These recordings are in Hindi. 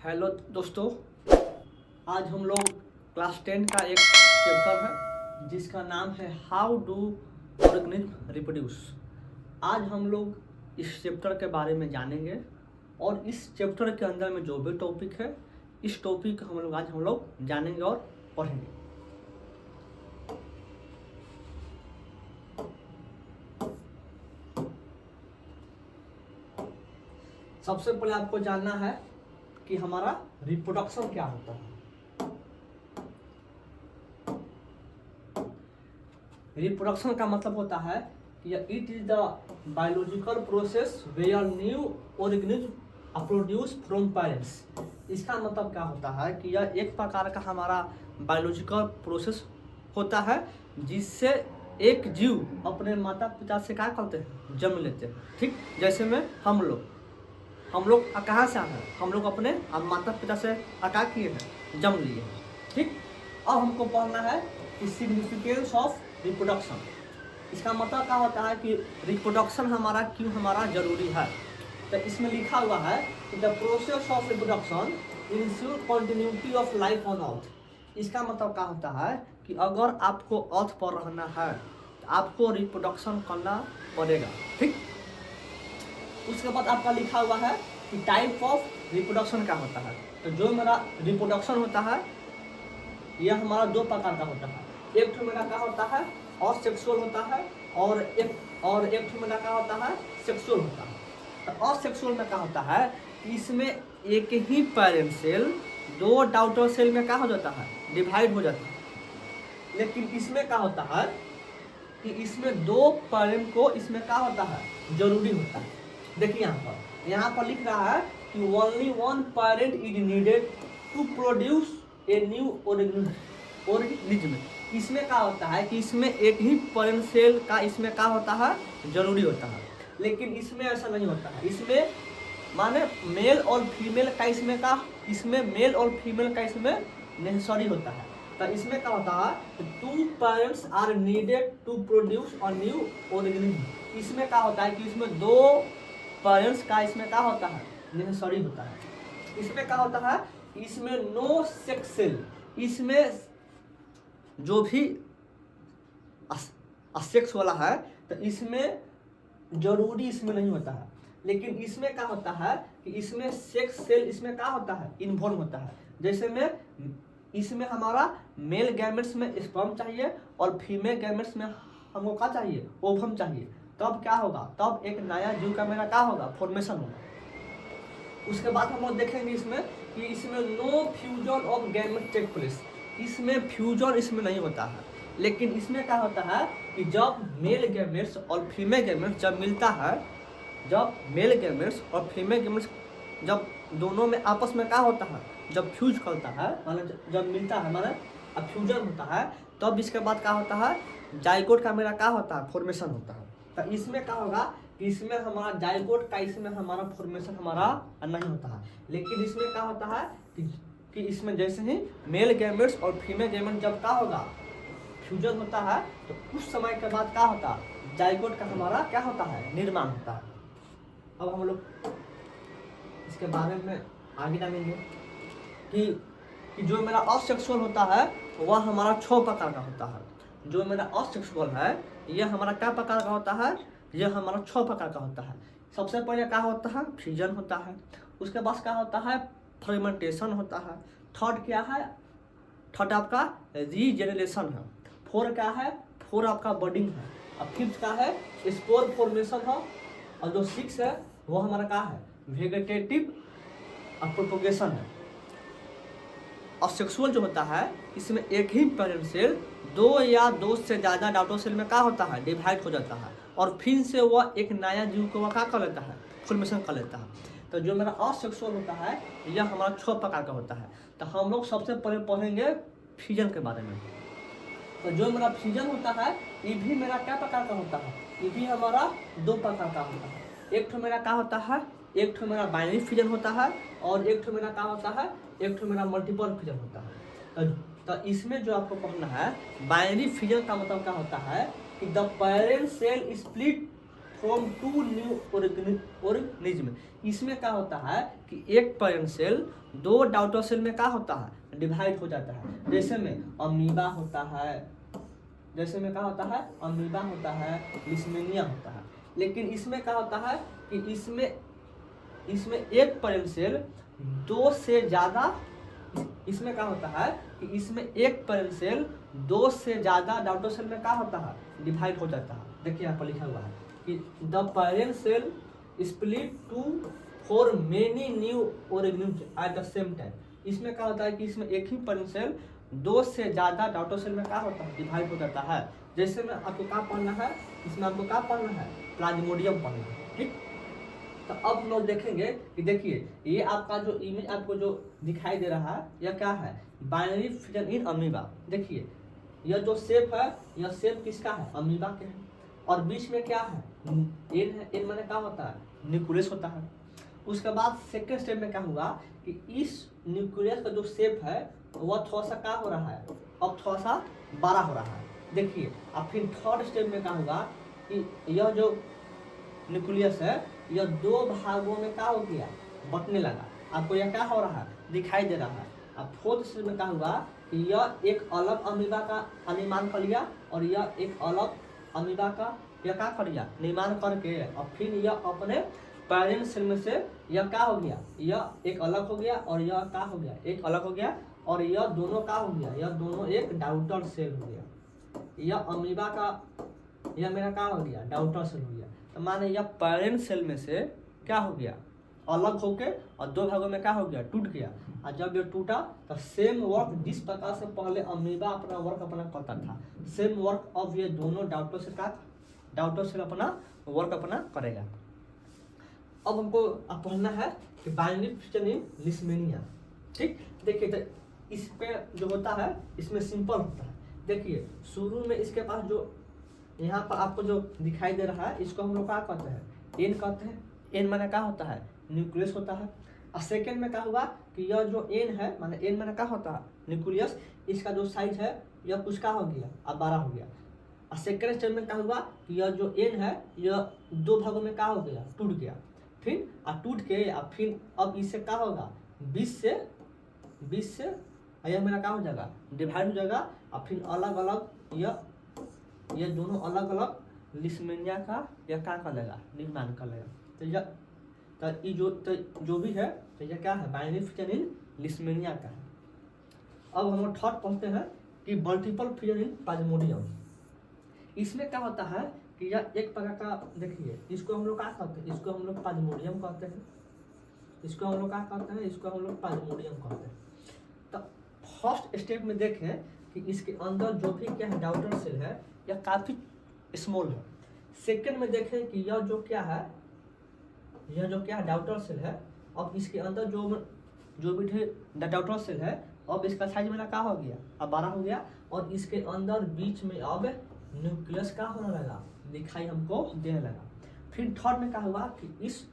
हेलो दोस्तों, आज हम लोग क्लास 10 का एक चैप्टर है जिसका नाम है हाउ डू ऑर्गेनिज्म रिप्रोड्यूस। आज हम लोग इस चैप्टर के बारे में जानेंगे और इस चैप्टर के अंदर में जो भी टॉपिक है इस टॉपिक आज हम लोग जानेंगे और पढ़ेंगे। सबसे पहले आपको जानना है कि हमारा रिप्रोडक्शन क्या होता है। रिप्रोडक्शन का मतलब होता है कि it is the biological process where new organism produce from parents. इसका मतलब क्या होता है कि यह एक प्रकार का हमारा बायोलॉजिकल प्रोसेस होता है जिससे एक जीव अपने माता पिता से क्या करते हैं, जन्म लेते हैं। ठीक, जैसे में हम लोग कहाँ से आए हैं, हम लोग अपने माता पिता से क्या किए हैं, जन्म लिए हैं। ठीक, अब हमको पढ़ना है कि सिग्निफिकेंस ऑफ रिप्रोडक्शन। इसका मतलब क्या होता है कि रिप्रोडक्शन हमारा क्यों हमारा जरूरी है। तो इसमें लिखा हुआ है कि the process of reproduction ensure continuity of life on earth. इसका मतलब क्या होता है कि अगर आपको अर्थ पर रहना है तो आपको रिप्रोडक्शन करना पड़ेगा। ठीक, उसके बाद आपका लिखा हुआ है कि टाइप ऑफ रिप्रोडक्शन क्या होता है। तो जो मेरा रिप्रोडक्शन होता है यह हमारा दो प्रकार का होता है। एक तो मेरा क्या होता है और सेक्सुअल होता है और एक तो मेरा क्या होता है सेक्सुअल होता है। तो और सेक्सुअल में क्या होता है कि इसमें एक ही पेरेंट सेल दो डॉटर सेल में क्या हो जाता है, डिवाइड हो जाता है। लेकिन इसमें क्या होता है कि इसमें दो पेरेंट को इसमें क्या होता है, जरूरी होता है। देखिए यहाँ पर लिख रहा है कि only one parent is needed to produce a new organism. इसमें क्या होता है कि इसमें एक ही पेरेंट सेल का इसमें क्या होता है, जरूरी होता है। लेकिन इसमें ऐसा नहीं होता है। इसमें माने मेल और फीमेल का इसमें मेल और फीमेल का इसमें नेसेसरी होता है। तो इसमें क्या होता है, two parents are needed to produce a new organism. इसमें क्या होता है कि इसमें दो पेरेंट्स का इसमें क्या होता है, नेसेसरी होता है। इसमें क्या होता है, इसमें नो सेक्स सेल, इसमें जो भी असेक्स वाला है तो इसमें जरूरी इसमें नहीं होता है। लेकिन इसमें क्या होता है कि इसमें सेक्स सेल इसमें क्या होता है, इन्वॉल्व होता है। जैसे में इसमें हमारा मेल गैमेट्स में स्पर्म चाहिए और फीमेल गैमेट्स में हमको क्या चाहिए, ओवम चाहिए। तब क्या होगा, तब एक नया जीव का मेरा क्या होगा, फॉर्मेशन होगा। उसके बाद हम लोग देखेंगे इसमें कि इसमें no fusion of gamete take place. इसमें फ्यूजन इसमें नहीं होता है। लेकिन इसमें क्या होता है कि जब मेल गैमेट्स और फीमेल गैमेट्स जब मिलता है, जब मेल गैमेट्स और फीमेल गैमेट्स जब दोनों में आपस में क्या होता है, जब फ्यूज करता है मतलब जब मिलता है मतलब फ्यूजन होता है, तब इसके बाद क्या होता है, जाइगोट का मेरा क्या होता है, फॉर्मेशन होता है। तो इसमें क्या होगा कि इसमें हमारा जाइगोट का इसमें हमारा फॉर्मेशन हमारा नहीं होता है। लेकिन इसमें क्या होता है कि इसमें जैसे ही मेल गैमेट्स और फीमेल गैमेट जब क्या होगा, फ्यूजन होता है, तो कुछ समय के बाद क्या होता है, जाइगोट का हमारा क्या होता है, निर्माण होता है। अब हम लोग इसके बारे में आगे जानेंगे कि जो मेरा असेक्सुअल होता है वह हमारा 6 प्रकार का होता है। जो मेरा असेक्सुअल है यह हमारा क्या प्रकार का होता है, यह हमारा 6 प्रकार का होता है। सबसे पहले क्या होता है, फ्यूजन होता है। उसके बाद क्या होता है, फर्मेंटेशन होता है। थर्ड क्या है, थर्ड आपका रीजेनरेशन है। 4 क्या है, 4 आपका बडिंग है। अब 5th क्या है, स्पोर फॉर्मेशन है। और जो 6 है वो हमारा क्या है, वेजिटेटिव प्रोपगेशन है। और सेक्सुअल जो होता है इसमें एक ही पेरेंट सेल 2 या 2 से ज़्यादा डॉटर सेल में क्या होता है, डिवाइड हो जाता है और फिर से वह एक नया जीव को वह क्या कर लेता है, फॉर्मेशन कर लेता है। तो जो मेरा असेक्सुअल होता है यह हमारा 6 प्रकार का होता है। तो हम लोग सबसे पहले पढ़ेंगे फ्यूजन के बारे में। तो जो मेरा फ्यूजन होता है ये भी मेरा क्या प्रकार का होता है, ये भी हमारा 2 प्रकार का होता है। एक तो मेरा क्या होता है, एक तो मेरा बाइनरी फ्यूजन होता है और एक तो मेरा क्या होता है, एक तो मेरा मल्टीपल फ्यूजन होता है। तो इसमें जो आपको पढ़ना है, बाइनरी फ्यूजन का मतलब क्या होता है कि the parent cell split from two new organism. इसमें क्या होता है कि एक पेरेंट सेल दो डॉटर सेल में क्या होता है, डिवाइड हो जाता है। जैसे में अमीबा होता है, जैसे में क्या होता है, अमीबा होता है, लिस्मेनिया होता है। लेकिन इसमें क्या होता है कि इसमें एक पेरेंट सेल दो से ज़्यादा, इसमें क्या होता है कि इसमें एक पेरेंट सेल दो से ज़्यादा डॉटर सेल में क्या होता है, डिवाइड हो जाता है। देखिए यहाँ पर लिखा हुआ है कि the parent cell split to for many new organism at the same time. इसमें क्या होता है कि इसमें एक ही पेरेंट सेल दो से ज़्यादा डॉटर सेल में क्या होता है, डिवाइड हो जाता है। जैसे में आपको क्या पढ़ना है, इसमें आपको क्या पढ़ना है, प्लाज्मोडियम पढ़ना है। ठीक, तो अब हम लोग देखेंगे कि देखिए ये आपका जो इमेज आपको जो दिखाई दे रहा है यह क्या है, बाइनरी फिजन इन अमीबा। देखिए यह जो शेप है, यह शेप किसका है, अमीबा के है। और बीच में क्या है, एन है। एन माने क्या होता है, न्यूक्लियस होता है। उसके बाद सेकेंड स्टेप में क्या हुआ कि इस न्यूक्लियस का जो शेप है वह थोड़ा सा क्या हो रहा है, अब थोड़ा सा बड़ा हो रहा है। देखिए अब फिर थर्ड स्टेप में क्या हुआ कि यह जो न्यूक्लियस है यह दो भागों में क्या हो गया, बंटने लगा। आपको यह क्या हो रहा है, दिखाई दे रहा है। अब फोर्थ स्टेप में क्या हुआ कि यह एक अलग अमीबा का निर्माण कर लिया और यह एक अलग अमीबा का यह क्या कर लिया, निर्माण करके और फिर यह अपने पेरेंट सेल में से यह क्या हो गया, यह एक अलग हो गया और यह क्या हो गया, एक अलग हो गया और यह दोनों क्या हो गया, यह दोनों एक डॉटर सेल हो गया। यह अमीबा का, यह मेरा क्या हो गया, डॉटर सेल हो गया। तो माने यह पेरेंट सेल में से क्या हो गया, अलग होके और दो भागों में क्या हो गया, टूट गया। और जब ये टूटा तो सेम वर्क जिस प्रकार से पहले अमीबा अपना वर्क अपना करता था, सेम वर्क अब ये दोनों डॉटर सेल का, डॉटर सेल अपना वर्क अपना करेगा। अब हमको अब पढ़ना है कि बाइनरी फिजन इन लिस्मेनिया। ठीक, देखिए तो इस पे जो होता है इसमें सिंपल होता है। देखिए शुरू में इसके पास जो यहाँ पर आपको जो दिखाई दे रहा है इसको हम लोग क्या कहते हैं, एन कहते हैं। एन माने क्या होता है, न्यूक्लियस होता है। और सेकेंड में क्या हुआ कि यह जो एन है, माने एन माने क्या होता है, न्यूक्लियस, इसका जो साइज है यह कुछ का हो गया, अब 12 हो गया। और सेकेंड स्टेप में क्या हुआ कि यह जो एन है यह दो भागों में क्या हो गया, टूट गया। फिर टूट के और फिर अब इससे क्या होगा, 20 से यह मेरा क्या हो जाएगा, डिवाइड हो जाएगा। और फिर अलग अलग यह दोनों अलग अलग लिस्मेनिया का यह क्या कर लेगा, निर्माण कर लेगा। तो यह जो भी है तो यह क्या है, बाइनरी फिजन इन लिस्मेनिया का है। अब हम लोग थर्ड पढ़ते हैं कि मल्टीपल फिजन इन प्लाज्मोडियम। इसमें क्या होता है कि यह एक प्रकार का, देखिए इसको हम लोग क्या कहते हैं, इसको हम लोग प्लाज्मोडियम कहते हैं, इसको हम लोग क्या कहते हैं, इसको हम लोग प्लाज्मोडियम कहते हैं। तो फर्स्ट स्टेप में देखें कि इसके अंदर जो भी क्या है डॉटर सेल है यह काफी स्मॉल है। सेकंड में देखें कि यह जो क्या है, यह जो क्या डॉटर सेल है, अब इसके अंदर जो भी डॉटर सेल है अब इसका साइज मेरा क्या हो गया, अब 12 हो गया। और इसके अंदर बीच में अब न्यूक्लियस का होने लगा, दिखाई हमको देने लगा। फिर थर्ड में क्या हुआ कि इस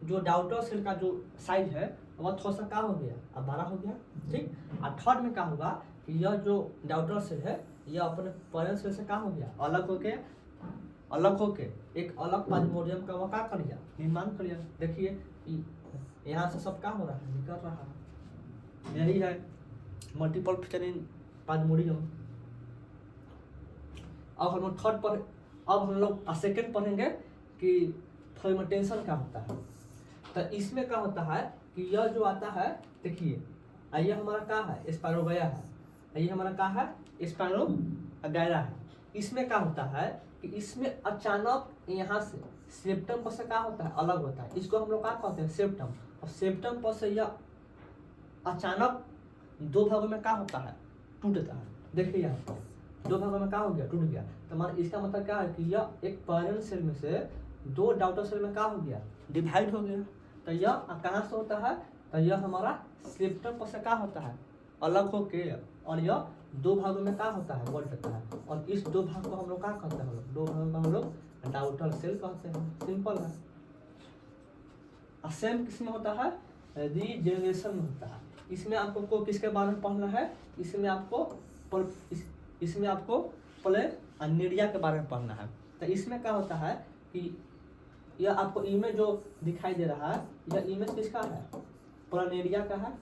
जो डॉटर सेल का जो साइज है वह थोड़ा सा क्या हो गया, अब 12 हो गया। ठीक, और थर्ड में क्या हुआ कि यह जो डॉटर सेल है यह अपने पेरेंट सेल से क्या हो गया, अलग होके एक अलग प्लाज्मोडियम का वह क्या कर लिया, निर्माण कर लिया। देखिए यहाँ से सब क्या हो रहा है, निकल रहा है, यही है मल्टीपल फिजन इन प्लाज्मोडियम। अब हम लोग थर्ड पर, अब हम लोग सेकेंड पढ़ेंगे कि फर्मेंटेशन क्या होता है। तो इसमें क्या होता है कि यह जो आता है, देखिए ये हमारा क्या है, स्पाइरोगाया है, ये हमारा क्या है, स्पाइरोगाया है। इसमें क्या होता है कि इसमें अचानक यहाँ से सेप्टम पर से क्या होता है, अलग होता है। इसको हम लोग क्या कहते हैं, सेप्टम। और सेप्टम पर से यह अचानक दो भागों में क्या होता है, टूटता है। देखिए यहाँ पर दो भागों में क्या हो गया, टूट गया। तो मान इसका मतलब क्या है कि यह एक पेरेंट सेल में से दो डॉटर सेल में क्या हो गया, डिवाइड हो गया। तो यह कहाँ से होता है, तो यह हमारा सेप्टम पर से क्या होता है, अलग होके, और यह दो भागों में क्या होता है, बंट जाता है। और इस दो भाग को हम लोग क्या कहते हैं, हम लोग दो भागों में हम लोग डॉटर सेल कहते हैं। सिंपल है। सेम किसमें होता है, रीजेनरेशन में होता है। इसमें आपको किसके बारे में पढ़ना है, इसमें आपको प्लेनिडिया के बारे में पढ़ना है। तो इसमें क्या होता है कि यह आपको इमेज जो दिखाई दे रहा है, यह इमेज किसका है? प्लानेरिया का है।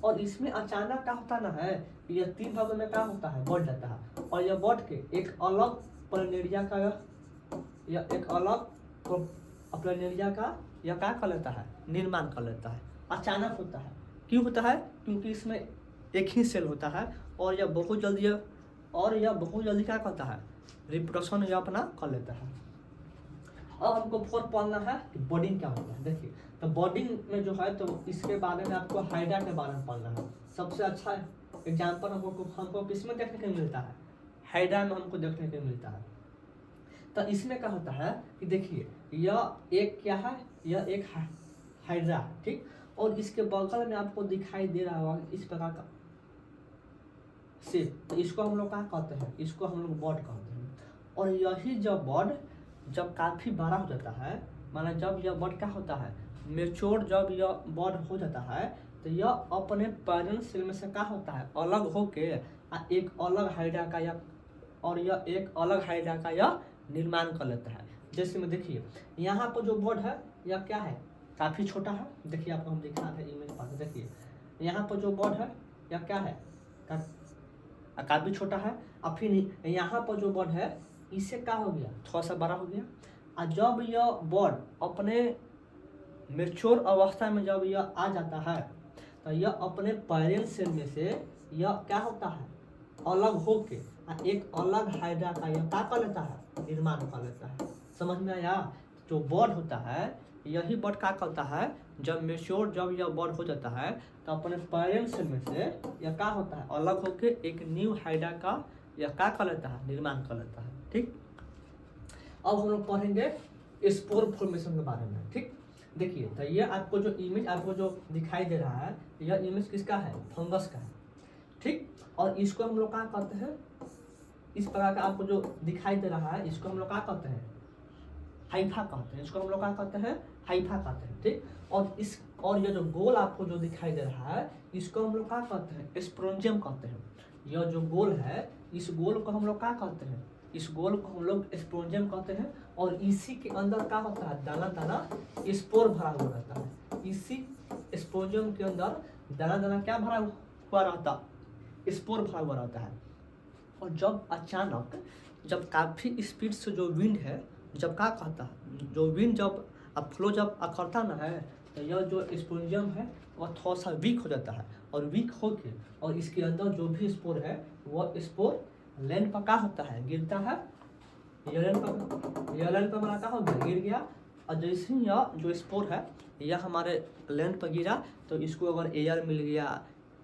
और इसमें अचानक क्या होता ना है, यह 3 भागों में क्या होता है, बढ़ जाता है। और यह बढ़ के एक अलग प्लानेरिया का यह एक अलग प्लानेरिया का यह क्या कर लेता है, निर्माण कर लेता है। अचानक होता है। क्यों होता है? क्योंकि इसमें एक ही सेल होता है और यह बहुत जल्दी क्या करता है, रिप्रोडक्शन यह अपना कर लेता है। अब हमको फोर्थ पढ़ना है कि बॉडिंग क्या होता है। देखिए, तो बॉडिंग में जो है तो इसके बारे में आपको हाइड्रा के बारे में पढ़ना है। सबसे अच्छा एग्जाम्पल हमको किसमें देखने को मिलता है, हाइड्रा में हमको देखने को मिलता है। तो इसमें क्या होता है कि देखिए, यह एक क्या है, यह एक हाइड्रा है, ठीक। और इसके बगल में आपको दिखाई दे रहा होगा इस प्रकार का शेप, तो इसको हम लोग क्या कहते हैं, इसको हम लोग बॉड कहते हैं। और यही जब बॉड जब काफ़ी बड़ा हो जाता है, माना जब यह बॉड क्या होता है, मेच्योर जब यह बॉड हो जाता है, तो यह अपने पेरेंट सेल में से क्या होता है, अलग होके एक अलग हाइड्रा का यह एक अलग हाइड्रा का यह निर्माण कर लेता है। जैसे में देखिए, यहाँ पर जो बॉड है यह क्या है, काफ़ी छोटा है। देखिए आपको हम दिखा रहे हैं इमेज पर, देखिए यहाँ पर जो बॉड है यह क्या है, काफ़ी छोटा है। और फिर यहाँ पर जो बॉड है इससे क्या हो गया, थोड़ा सा बड़ा हो गया। और जब यह बॉड अपने मेच्योर अवस्था में जब यह आ जाता है, तो यह अपने पेरेंट सेल में से यह क्या होता है, अलग होके एक अलग हाइड्रा का यह क्या कर लेता है, निर्माण कर लेता है। समझ में आया? जो बॉड होता है, यही बॉड क्या करता है, जब मेच्योर जब यह बॉड हो जाता है, तो अपने पेरेंट सेल में से यह क्या होता है, अलग होके एक न्यू हाइड्रा का यह क्या कर लेता है, निर्माण कर लेता है, ठीक। अब हम लोग पढ़ेंगे स्पोर फॉर्मेशन के बारे में, ठीक। देखिए, तो ये आपको जो इमेज आपको जो दिखाई दे रहा है, यह इमेज किसका है, फंगस का है, ठीक। और इसको हम लोग क्या कहते हैं, इस प्रकार का आपको जो दिखाई दे रहा है, इसको हम लोग क्या कहते हैं, हाइफा कहते हैं। इसको हम लोग क्या कहते हैं, हाइफा कहते हैं, ठीक। और ये जो गोल आपको जो दिखाई दे रहा है, इसको हम लोग क्या कहते हैं, स्पोरेंजियम कहते हैं। यह जो गोल है, इस गोल को हम लोग क्या कहते हैं, इस गोल को हम लोग स्पोरेंजियम कहते हैं। और इसी के अंदर क्या होता है, दाना दाना स्पोर भरा हुआ रहता है। इसी स्पोरेंजियम के अंदर दाना दाना क्या भरा हुआ रहता है, स्पोर भरा हुआ रहता है। और जब अचानक जब काफ़ी स्पीड से जो विंड है, जब क्या कहता है, जो विंड जब फ्लो जब अखड़ता ना है, तो यह जो स्पोरेंजियम है वह थोड़ा सा वीक हो जाता है। और वीक होके और इसके अंदर जो भी स्पोर है वह स्पोर लैंड पर क्या होता है, गिरता है। यह लैंड पर हमारा क्या हो गया, गिर गया। और जैसे ही यह जो स्पोर है यह हमारे लैंड पर गिरा, तो इसको अगर एयर मिल गया,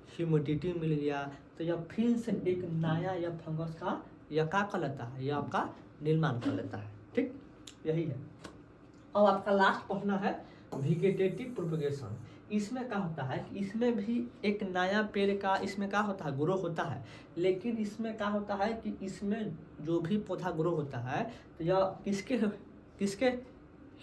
ह्यूमिडिटी मिल गया, तो यह फिर से एक नया या फंगस का यह क्या कर लेता है, यह आपका निर्माण कर लेता है, ठीक। यही है। अब आपका लास्ट पढ़ना है वेजिटेटिव प्रोपगेशन। इसमें क्या होता है कि इसमें भी एक नया पेड़ का इसमें क्या होता है, ग्रो होता है। लेकिन इसमें क्या होता है कि इसमें जो भी पौधा ग्रो होता है, तो यह किसके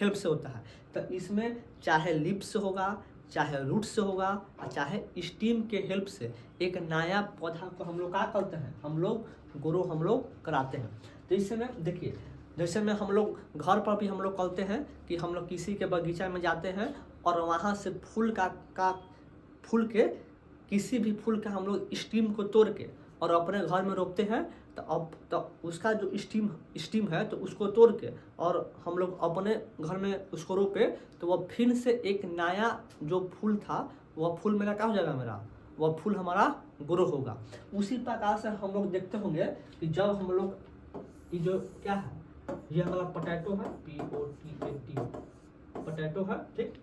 हेल्प से होता है, तो इसमें चाहे लीफ से होगा, चाहे रूट से होगा, और चाहे स्टीम के हेल्प से एक नया पौधा को हम लोग क्या करते हैं, हम लोग कराते हैं। तो इसमें देखिए, जैसे में हम लोग घर पर भी हम लोग करते हैं कि हम लोग किसी के बगीचा में जाते हैं और वहाँ से फूल के किसी भी फूल का हम लोग स्टीम को तोड़ के और अपने घर में रोपते हैं। तो उसका जो स्टीम है, तो उसको तोड़ के और हम लोग अपने घर में उसको रोपे, तो वह फिर से एक नया जो फूल था, वह फूल मेरा क्या हो जाएगा, वह फूल हमारा ग्रो होगा। उसी प्रकार से हम लोग देखते होंगे कि जब हम लोग ये जो क्या है, ये हमारा पोटैटो है, POTATO पोटैटो है, ठीक।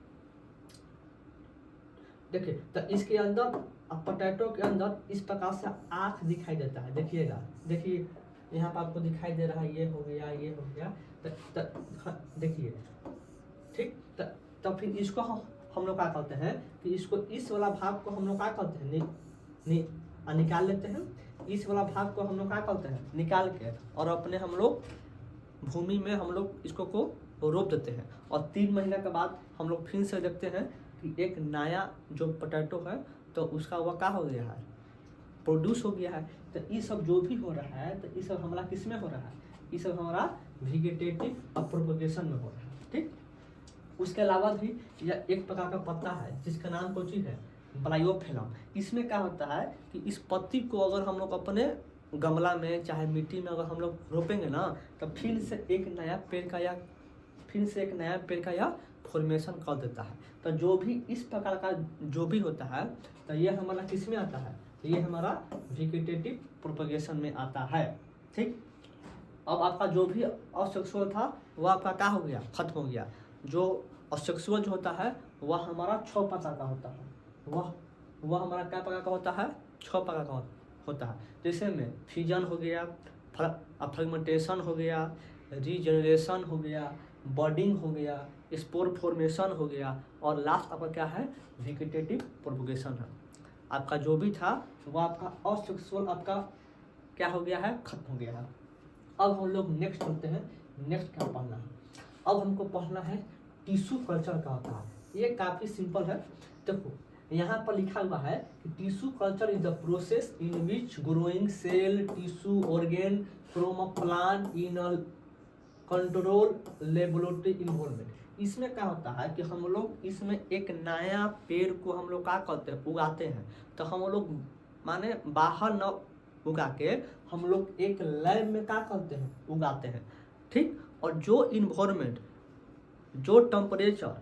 देखिए, तो इसके अंदर पोटैटो के अंदर इस प्रकार से आँख दिखाई देता है। देखिएगा, देखिए यहाँ पर आपको दिखाई दे रहा है, ये हो गया। देखिए, ठीक। तो फिर इसको हम लोग क्या करते हैं कि इसको इस वाला भाग को हम लोग क्या करते हैं, निकाल लेते हैं। इस वाला भाग को हम लोग क्या करते हैं, निकाल के और अपने हम लोग भूमि में हम लोग इसको को रोप देते हैं। और 3 महीने के बाद हम लोग फिर से देखते हैं कि एक नया जो पोटैटो है, तो उसका वह क्या हो गया है, प्रोड्यूस हो गया है। तो ये सब जो भी हो रहा है, तो ये सब हमारा किस में हो रहा है, ये सब हमारा वेजिटेटिव प्रोपगेशन में हो रहा है, ठीक। उसके अलावा भी यह एक प्रकार का पत्ता है जिसका नाम कौन चीज है, ब्रायोफिलम। इसमें क्या होता है कि इस पत्ती को अगर हम लोग अपने गमला में चाहे मिट्टी में अगर हम लोग रोपेंगे ना, तो फिर से एक नया पेड़ का या फॉर्मेशन कर देता है। तो जो भी इस प्रकार का जो भी होता है, तो ये हमारा किस में आता है, ये हमारा वेजिटेटिव प्रोपगेशन में आता है। ठीक, अब आपका जो भी असेक्सुअल था वह आपका क्या हो गया, खत्म हो गया। जो असेक्सुअल जो होता है वह हमारा 6 प्रकार का होता है। वह हमारा क्या प्रकार का होता है, 6 प्रकार का होता है। जैसे में फ्यूजन हो गया, फर्मेंटेशन हो गया, रीजनरेशन हो गया, बडिंग हो गया, स्पोर फॉर्मेशन हो गया, और लास्ट आपका क्या है, वेजिटेटिव प्रोपगेशन है। आपका जो भी था वह आपका असेक्सुअल आपका क्या हो गया है, खत्म हो गया है। अब हम लोग नेक्स्ट चलते हैं। नेक्स्ट क्या पढ़ना है, अब हमको पढ़ना है टिश्यू कल्चर का होता है। ये काफ़ी सिंपल है। देखो यहाँ पर लिखा हुआ है कि tissue culture is the process in which growing cell tissue organ from a plant in a control laboratory involvement. इसमें क्या होता है कि हम लोग इसमें एक नया पेड़ को हम लोग क्या करते हैं, उगाते हैं। तो हम लोग माने बाहर न उगा के हम लोग एक लैब में क्या करते हैं, उगाते हैं। ठीक, और जो इन्वायरमेंट, जो टेम्परेचर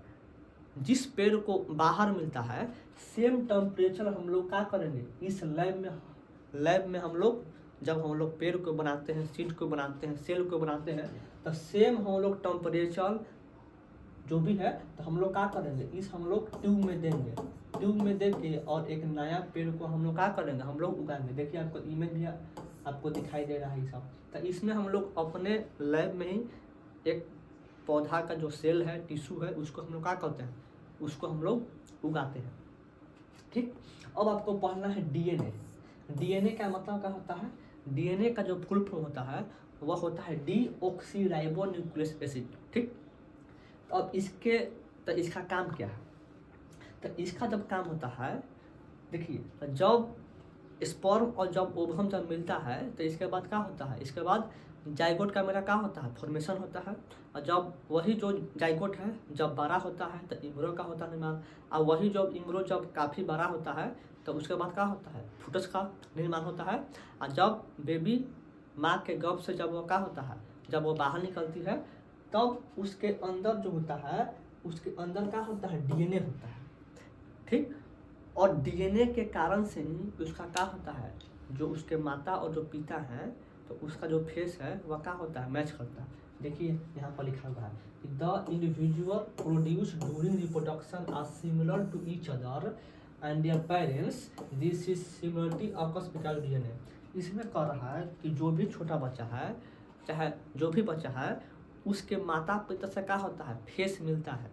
जिस पेड़ को बाहर मिलता है, सेम टेम्परेचर हम लोग क्या करेंगे इस लैब में हम लोग जब हम लोग पेड़ को बनाते हैं, सीड को बनाते हैं, सेल को बनाते हैं, तो सेम हम लोग टेम्परेचर जो भी है तो हम लोग क्या करेंगे, इस हम लोग ट्यूब में देंगे। ट्यूब में दे के और एक नया पेड़ को हम लोग क्या करेंगे, हम लोग उगाएंगे। देखिए आपको इमेज भी आपको दिखाई दे रहा है सब। तो इसमें हम लोग अपने लैब में ही एक पौधा का जो सेल है, टिश्यू है, उसको हम लोग क्या करते हैं, उसको हम लोग उगाते हैं। ठीक, अब आपको पढ़ना है डीएनए। डीएनए का मतलब क्या होता है, डीएनए का जो फुल फॉर्म होता है वह होता है डीऑक्सीराइबोन्यूक्लिक एसिड। ठीक, तो अब इसका काम क्या है, तो इसका जब काम होता है, देखिए जब स्पर्म और जब ओवम जब मिलता है तो इसके बाद क्या होता है, इसके बाद जाइगोट का मेरा क्या होता है, फॉर्मेशन होता है। और जब वही जो जाइगोट है जब बड़ा होता है तो इम्ब्रो का होता है निर्माण। और वही जब इम्ब्रो जब काफ़ी बड़ा होता है तो उसके बाद क्या होता है, फुटस का निर्माण होता है। और जब बेबी माँ के गर्भ से जब वो क्या होता है, जब वो बाहर निकलती है, तब उसके अंदर जो होता है, उसके अंदर क्या होता है, डीएनए होता है। ठीक, और डीएनए के कारण से ही उसका क्या होता है, जो उसके माता और जो पिता हैं तो उसका जो फेस है वह क्या होता है, मैच करता है। देखिए यहाँ पर लिखा हुआ है the individual produce during reproduction are similar to each other and their parents, this is similarity occurs because DNA. इसमें कह रहा है कि जो भी छोटा बच्चा है, चाहे जो भी बच्चा है, उसके माता पिता से क्या होता है, फेस मिलता है।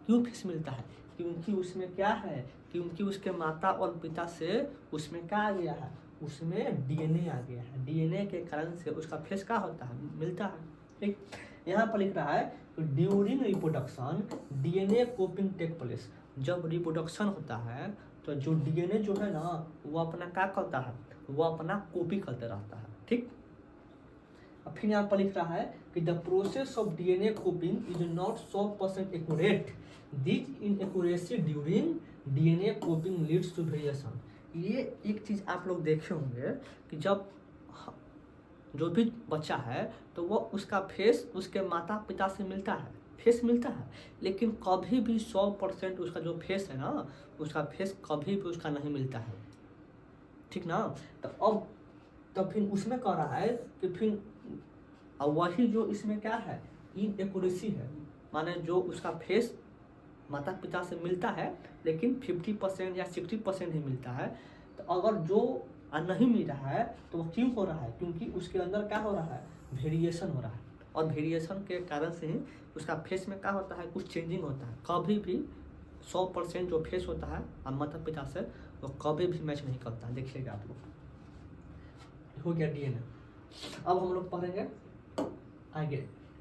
क्यों फेस मिलता है, क्योंकि उसमें क्या है, क्योंकि उसके माता और पिता से उसमें क्या आ गया है, उसमें डीएनए आ गया है। डीएनए के कारण से उसका फेस क्या होता है, मिलता है। ठीक, यहाँ पर लिख रहा है during reproduction DNA coping take place. जब रिप्रोडक्शन होता है तो जो डीएनए जो है ना वो अपना क्या करता है, वो अपना कॉपी करते रहता है। ठीक, फिर यहाँ पर लिख रहा है कि the process of DNA coping is not 100% accurate, this inaccuracy during DNA coping leads to variation. ये एक चीज़ आप लोग देखे होंगे कि जब जो भी बच्चा है तो वो उसका फेस उसके माता पिता से मिलता है, फेस मिलता है, लेकिन कभी भी 100% उसका जो फेस है ना, उसका फेस कभी भी उसका नहीं मिलता है। ठीक ना, तो अब तो फिर उसमें कह रहा है कि फिर वही जो इसमें क्या है, इनएक्यूरेसी है, माने जो उसका फेस माता पिता से मिलता है लेकिन 50% या 60% ही मिलता है। तो अगर जो नहीं मिल रहा है तो वो क्यों हो रहा है, क्योंकि उसके अंदर क्या हो रहा है, वेरिएशन हो रहा है। और वेरिएशन के कारण से ही उसका फेस में क्या होता है, कुछ चेंजिंग होता है। कभी भी 100% जो फेस होता है और माता पिता से वो कभी भी मैच नहीं करता। देखिएगा आप लोग, हो गया डीएनए। अब हम लोग पढ़ेंगे आगे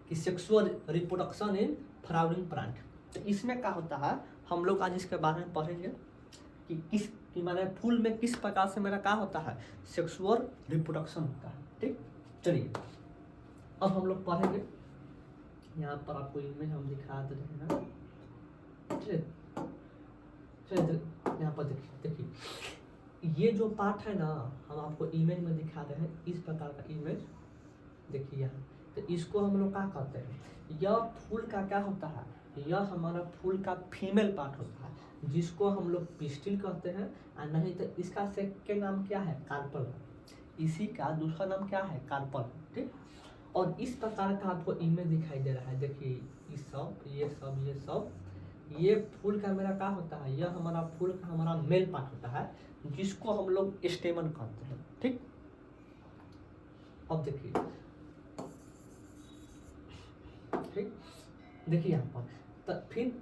कि sexual reproduction in flowering plant. तो इसमें क्या होता है, हम लोग आज इसके बारे में पढ़ेंगे कि माने फूल में किस प्रकार से मेरा क्या होता है, सेक्सुअल रिप्रोडक्शन होता है। ठीक, चलिए अब हम लोग पढ़ेंगे। यहाँ पर आपको इमेज हम दिखा दे रहे हैं। चलिए चलिए यहाँ पर देखिए ये जो पार्ट है ना, हम आपको इमेज में दिखा रहे हैं, इस प्रकार का इमेज देखिए यहाँ। तो इसको हम लोग क्या कहते हैं, यह फूल का क्या होता है, यह हमारा फूल का फीमेल पार्ट होता है, जिसको हम लोग पिस्टिल कहते हैं। और नहीं तो इसका सेकंड नाम क्या है, कार्पल है। इसी का दूसरा नाम क्या है, कार्पल है। ठीक, और इस प्रकार का आपको इमेज दिखाई दे रहा है। देखिए ये सब ये फूल का मेरा क्या होता है, यह हमारा फूल का हमारा मेल पार्ट होता है, जिसको हम लोग स्टेमन कहते हैं। ठीक, अब देखिए ठीक, देखिए यहाँ पर तो फिर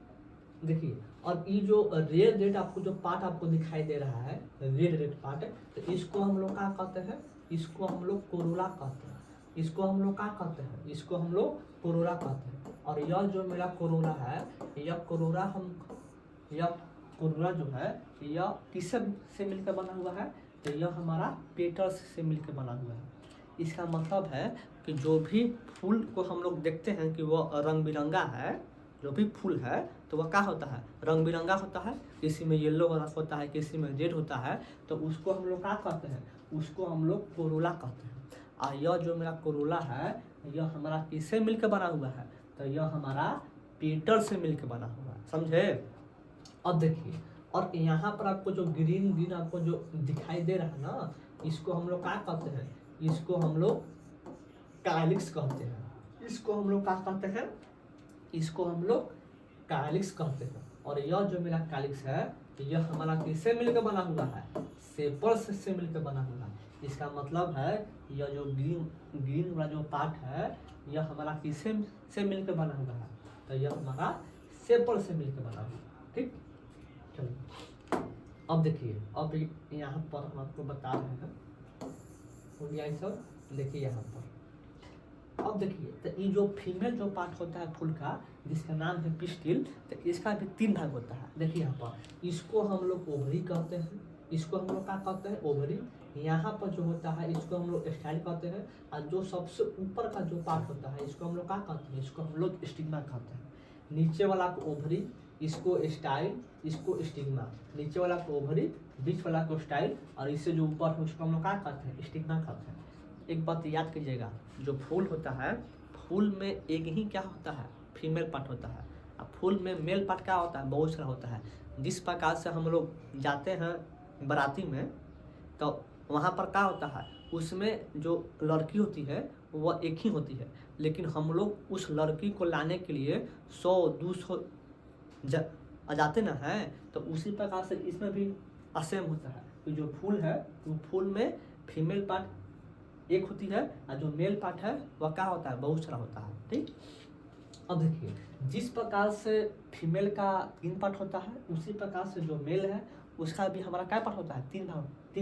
देखिए, और ये जो रेड आपको जो पार्ट आपको दिखाई दे रहा है, रेड पार्ट, तो इसको हम लोग क्या कहते हैं, इसको हम लोग कोरोला कहते हैं। इसको हम लोग क्या कहते हैं, इसको हम लोग कोरोला कहते हैं। और यह जो मेरा कोरोला है, यह कोरोला जो है, यह किससे से मिलकर बना हुआ है, तो यह हमारा पेटल्स से मिलकर बना हुआ है। इसका मतलब है कि जो भी फूल को हम लोग देखते हैं कि वह रंग बिरंगा है, जो भी फूल है तो वह क्या होता है, रंग बिरंगा होता है। किसी में येलो होता है, किसी में रेड होता है, तो उसको हम लोग क्या कहते हैं, उसको हम लोग कोरोला कहते हैं। और यह जो मेरा कोरोला है, यह हमारा किससे मिलकर बना हुआ है, तो यह हमारा पेटल से मिलकर बना हुआ है, समझे। अब देखिए, और यहाँ पर आपको जो ग्रीन आपको जो दिखाई दे रहा है ना, इसको हम लोग क्या कहते हैं, इसको हम लोग काइलिक्स कहते हैं। इसको हम लोग क्या कहते हैं, इसको हम लोग काइलिक्स कहते हैं। और यह जो मेरा काइलिक्स है, यह हमारा किससे मिलकर बना हुआ है, सेपल्स से मिलकर बना हुआ है। इसका मतलब है यह जो ग्रीन वाला जो पार्ट है, यह हमारा किससे से मिलकर बना हुआ है, तो यह हमारा सेपल से मिलकर बना हुआ है। ठीक, चलो अब देखिए, अब यहाँ पर हम आपको बता रहे हैं, सब देखिए यहाँ पर। अब देखिए, तो ये जो फीमेल जो पार्ट होता है फूल का, जिसका नाम है पिस्टिल, तो इसका भी 3 भाग होता है। देखिए यहाँ पर, इसको हम लोग ओवरी कहते हैं, इसको हम लोग क्या कहते हैं, ओवरी। यहाँ पर जो होता है, इसको हम लोग स्टाइल कहते हैं। और जो सबसे ऊपर का जो पार्ट होता है, इसको हम लोग क्या कहते हैं, इसको हम लोग स्टिग्मा कहते हैं। नीचे वाला को ओवरी, इसको स्टाइल, इसको स्टिग्मा। नीचे वाला को ओवरी, बीच वाला को स्टाइल, और इससे जो ऊपर है उसको हम लोग क्या कहते हैं, स्टिग्मा कहते हैं। एक बात याद कीजिएगा, जो फूल होता है, फूल में एक ही क्या होता है, फीमेल पार्ट होता है। अब फूल में मेल पार्ट क्या होता है, बहुत सारा होता है। जिस प्रकार से हम लोग जाते हैं बाराती में, तो वहाँ पर क्या होता है, उसमें जो लड़की होती है वह एक ही होती है, लेकिन हम लोग उस लड़की को लाने के लिए 100-200 जाते ना हैं। तो उसी प्रकार से इसमें भी असेम होता है कि जो फूल है, वो फूल में फीमेल पार्ट एक होती है, और जो मेल पार्ट है वह क्या होता है, बहुत सारा होता है। ठीक, अब देखिए, जिस प्रकार से फीमेल का 3 पार्ट होता है, उसी प्रकार से जो मेल है उसका भी हमारा क्या पार्ट होता है, 3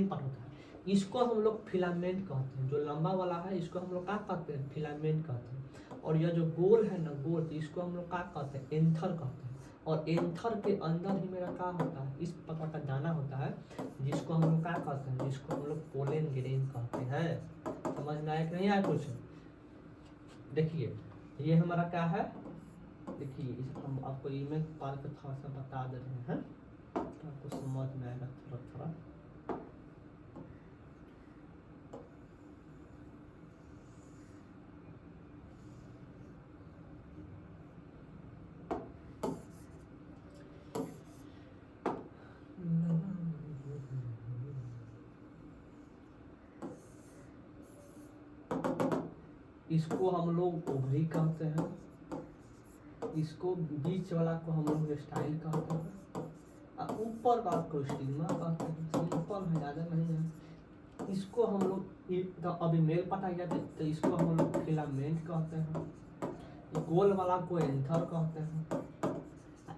पार्ट होता है। इसको हम लोग फिलामेंट कहते हैं। जो लंबा वाला है, इसको हम लोग क्या कहते हैं, फिलामेंट कहते हैं। और यह जो गोल है ना, गोल, तो इसको हम लोग क्या कहते हैं, एंथर कहते हैं। और एंथर के अंदर ही मेरा क्या होता है, इस प्रकार का दाना होता है, जिसको हम लोग क्या कहते हैं, जिसको हम लोग पोलन ग्रेन कहते हैं। समझ में आया कि नहीं आया कुछ। देखिए, ये हमारा क्या है, देखिए हम आपको इमेज पार कर थोड़ा सा बता दे रहे हैं, आपको समझ में आएगा थोड़ा थोड़ा। इसको हम लोग ओवरी कहते हैं, इसको बीच वाला को हम लोग स्टाइल कहते हैं, और ऊपर वाला को स्टिग्मा कहते हैं। सिंपल है, ज़्यादा नहीं है। इसको हम लोग अभी मेल पार्ट आ गया, तो इसको हम लोग फिलामेंट कहते हैं। गोल वाला को एंथर कहते हैं।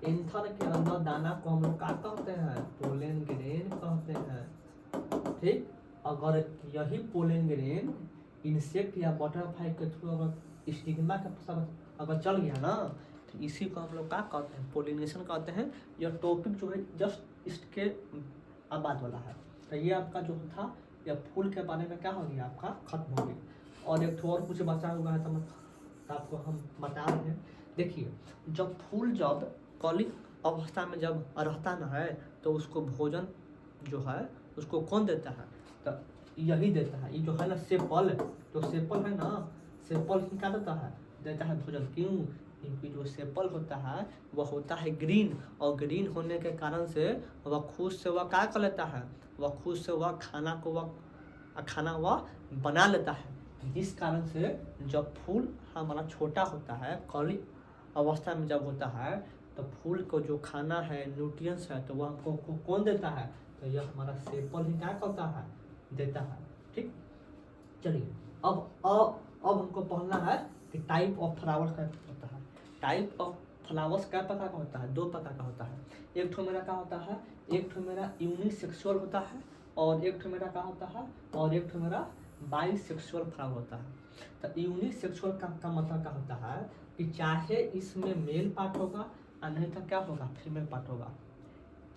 एंथर के अंदर दाना को हम लोग क्या कहते हैं, पोलन ग्रेन कहते हैं। ठीक, अगर यही पोलन ग्रेन इंसेक्ट या बटरफ्लाई के थ्रू अगर स्टिग्मा के साथ अगर चल गया ना, तो इसी को हम लोग क्या कहते हैं, पोलिनेशन कहते हैं। यह टॉपिक जो है जस्ट इसके बाद वाला है। तो ये आपका जो था, यह फूल के बारे में क्या हो गया, आपका खत्म हो गया। और एक और कुछ बचा हुआ है, तो आपको हम बता रहे हैं। देखिए, जब फूल जब कली अवस्था में जब रहता ना है तो उसको भोजन जो है उसको कौन देता है, तो यही देता है। ये जो है ना सेपल, जो सेपल है ना, सेपल क्या देता है भोजन। क्यों? क्योंकि जो सेपल होता है वह होता है ग्रीन, और ग्रीन होने के कारण से वह खुद से वह क्या कर लेता है, वह खुद से वह खाना वह बना लेता है। जिस कारण से जब फूल हमारा छोटा होता है, कली अवस्था में जब होता है, तो फूल को जो खाना है, न्यूट्रिएंट्स है, तो वह हमको कौन देता है, तो यह हमारा सेपल ही क्या करता है, देता है। ठीक, चलिए अब हमको पढ़ना है कि टाइप ऑफ फ्लावर्स का होता है। टाइप ऑफ फ्लावर्स क्या प्रकार का होता है, 2 प्रकार का होता है। एक ठो मेरा क्या होता है, एक ठो मेरा यूनिसेक्सुअल होता है, और एक ठो मेरा क्या होता है, और एक ठो मेरा बाइसेक्सुअल फ्लावर होता है। तो यूनिसेक्सुअल का मतलब क्या होता है कि चाहे इसमें मेल पार्ट होगा और नहीं तो क्या होगा, फीमेल पार्ट होगा।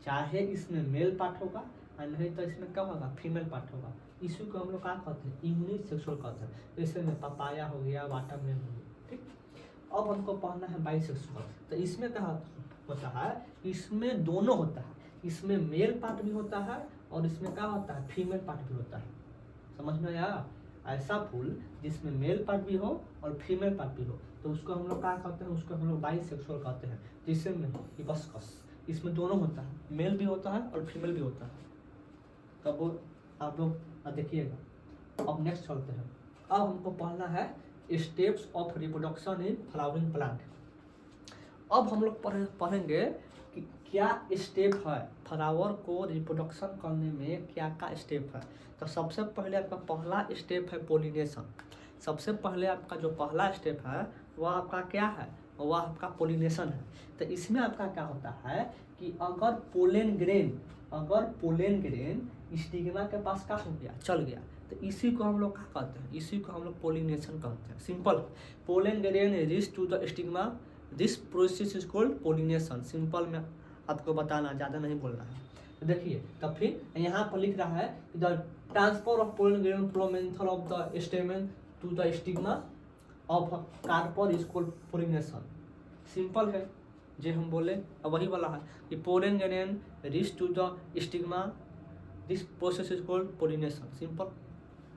चाहे इसमें मेल पार्ट होगा और नहीं तो इसमें क्या होगा, फीमेल पार्ट होगा। इसी को हम लोग क्या कहते हैं, यूनिसेक्सुअल कहते हैं। जैसे में पपाया हो गया, वाटरमेलन हो गया। ठीक, अब हमको पढ़ना है बाइसेक्सुअल। तो इसमें क्या होता है, इसमें दोनों होता है, इसमें मेल पार्ट भी होता है और इसमें क्या होता है, फीमेल पार्ट भी होता है। समझ में आया? ऐसा फूल जिसमें मेल पार्ट भी हो और फीमेल पार्ट भी हो, तो उसको हम लोग क्या कहते हैं, उसको हम लोग बाइसेक्सुअल कहते हैं। जिससे में हिबिस्कस, इसमें दोनों होता है, मेल भी होता है और फीमेल भी होता है। तब वो आप लोग देखिएगा। अब नेक्स्ट चलते हैं। अब हमको पढ़ना है steps of reproduction in flowering plant. अब हम लोग पढ़ेंगे कि क्या स्टेप है फ्लावर को रिप्रोडक्शन करने में, क्या क्या स्टेप है। तो सबसे पहले आपका पहला स्टेप है पोलिनेशन। सबसे पहले आपका जो पहला स्टेप है वह आपका क्या है, वह आपका पोलिनेशन है। तो इसमें आपका क्या होता है कि अगर पोलेन ग्रेन स्टिग्मा के पास का हो गया, चल गया, तो इसी को हम लोग क्या कहते हैं, इसी को हम लोग पोलिनेशन कहते हैं। Simple, pollen grain reach to the stigma, this process is called pollination. Simple में आपको बताना, ज़्यादा नहीं बोलना है। तो देखिए, तब फिर यहाँ पर लिख रहा है कि the transfer of pollen grain from anther of the stamen to the stigma of carpel is called pollination. Simple है, जो हम बोले अब वही वाला है कि pollen grain reach to the stigma, this process is called pollination. Simple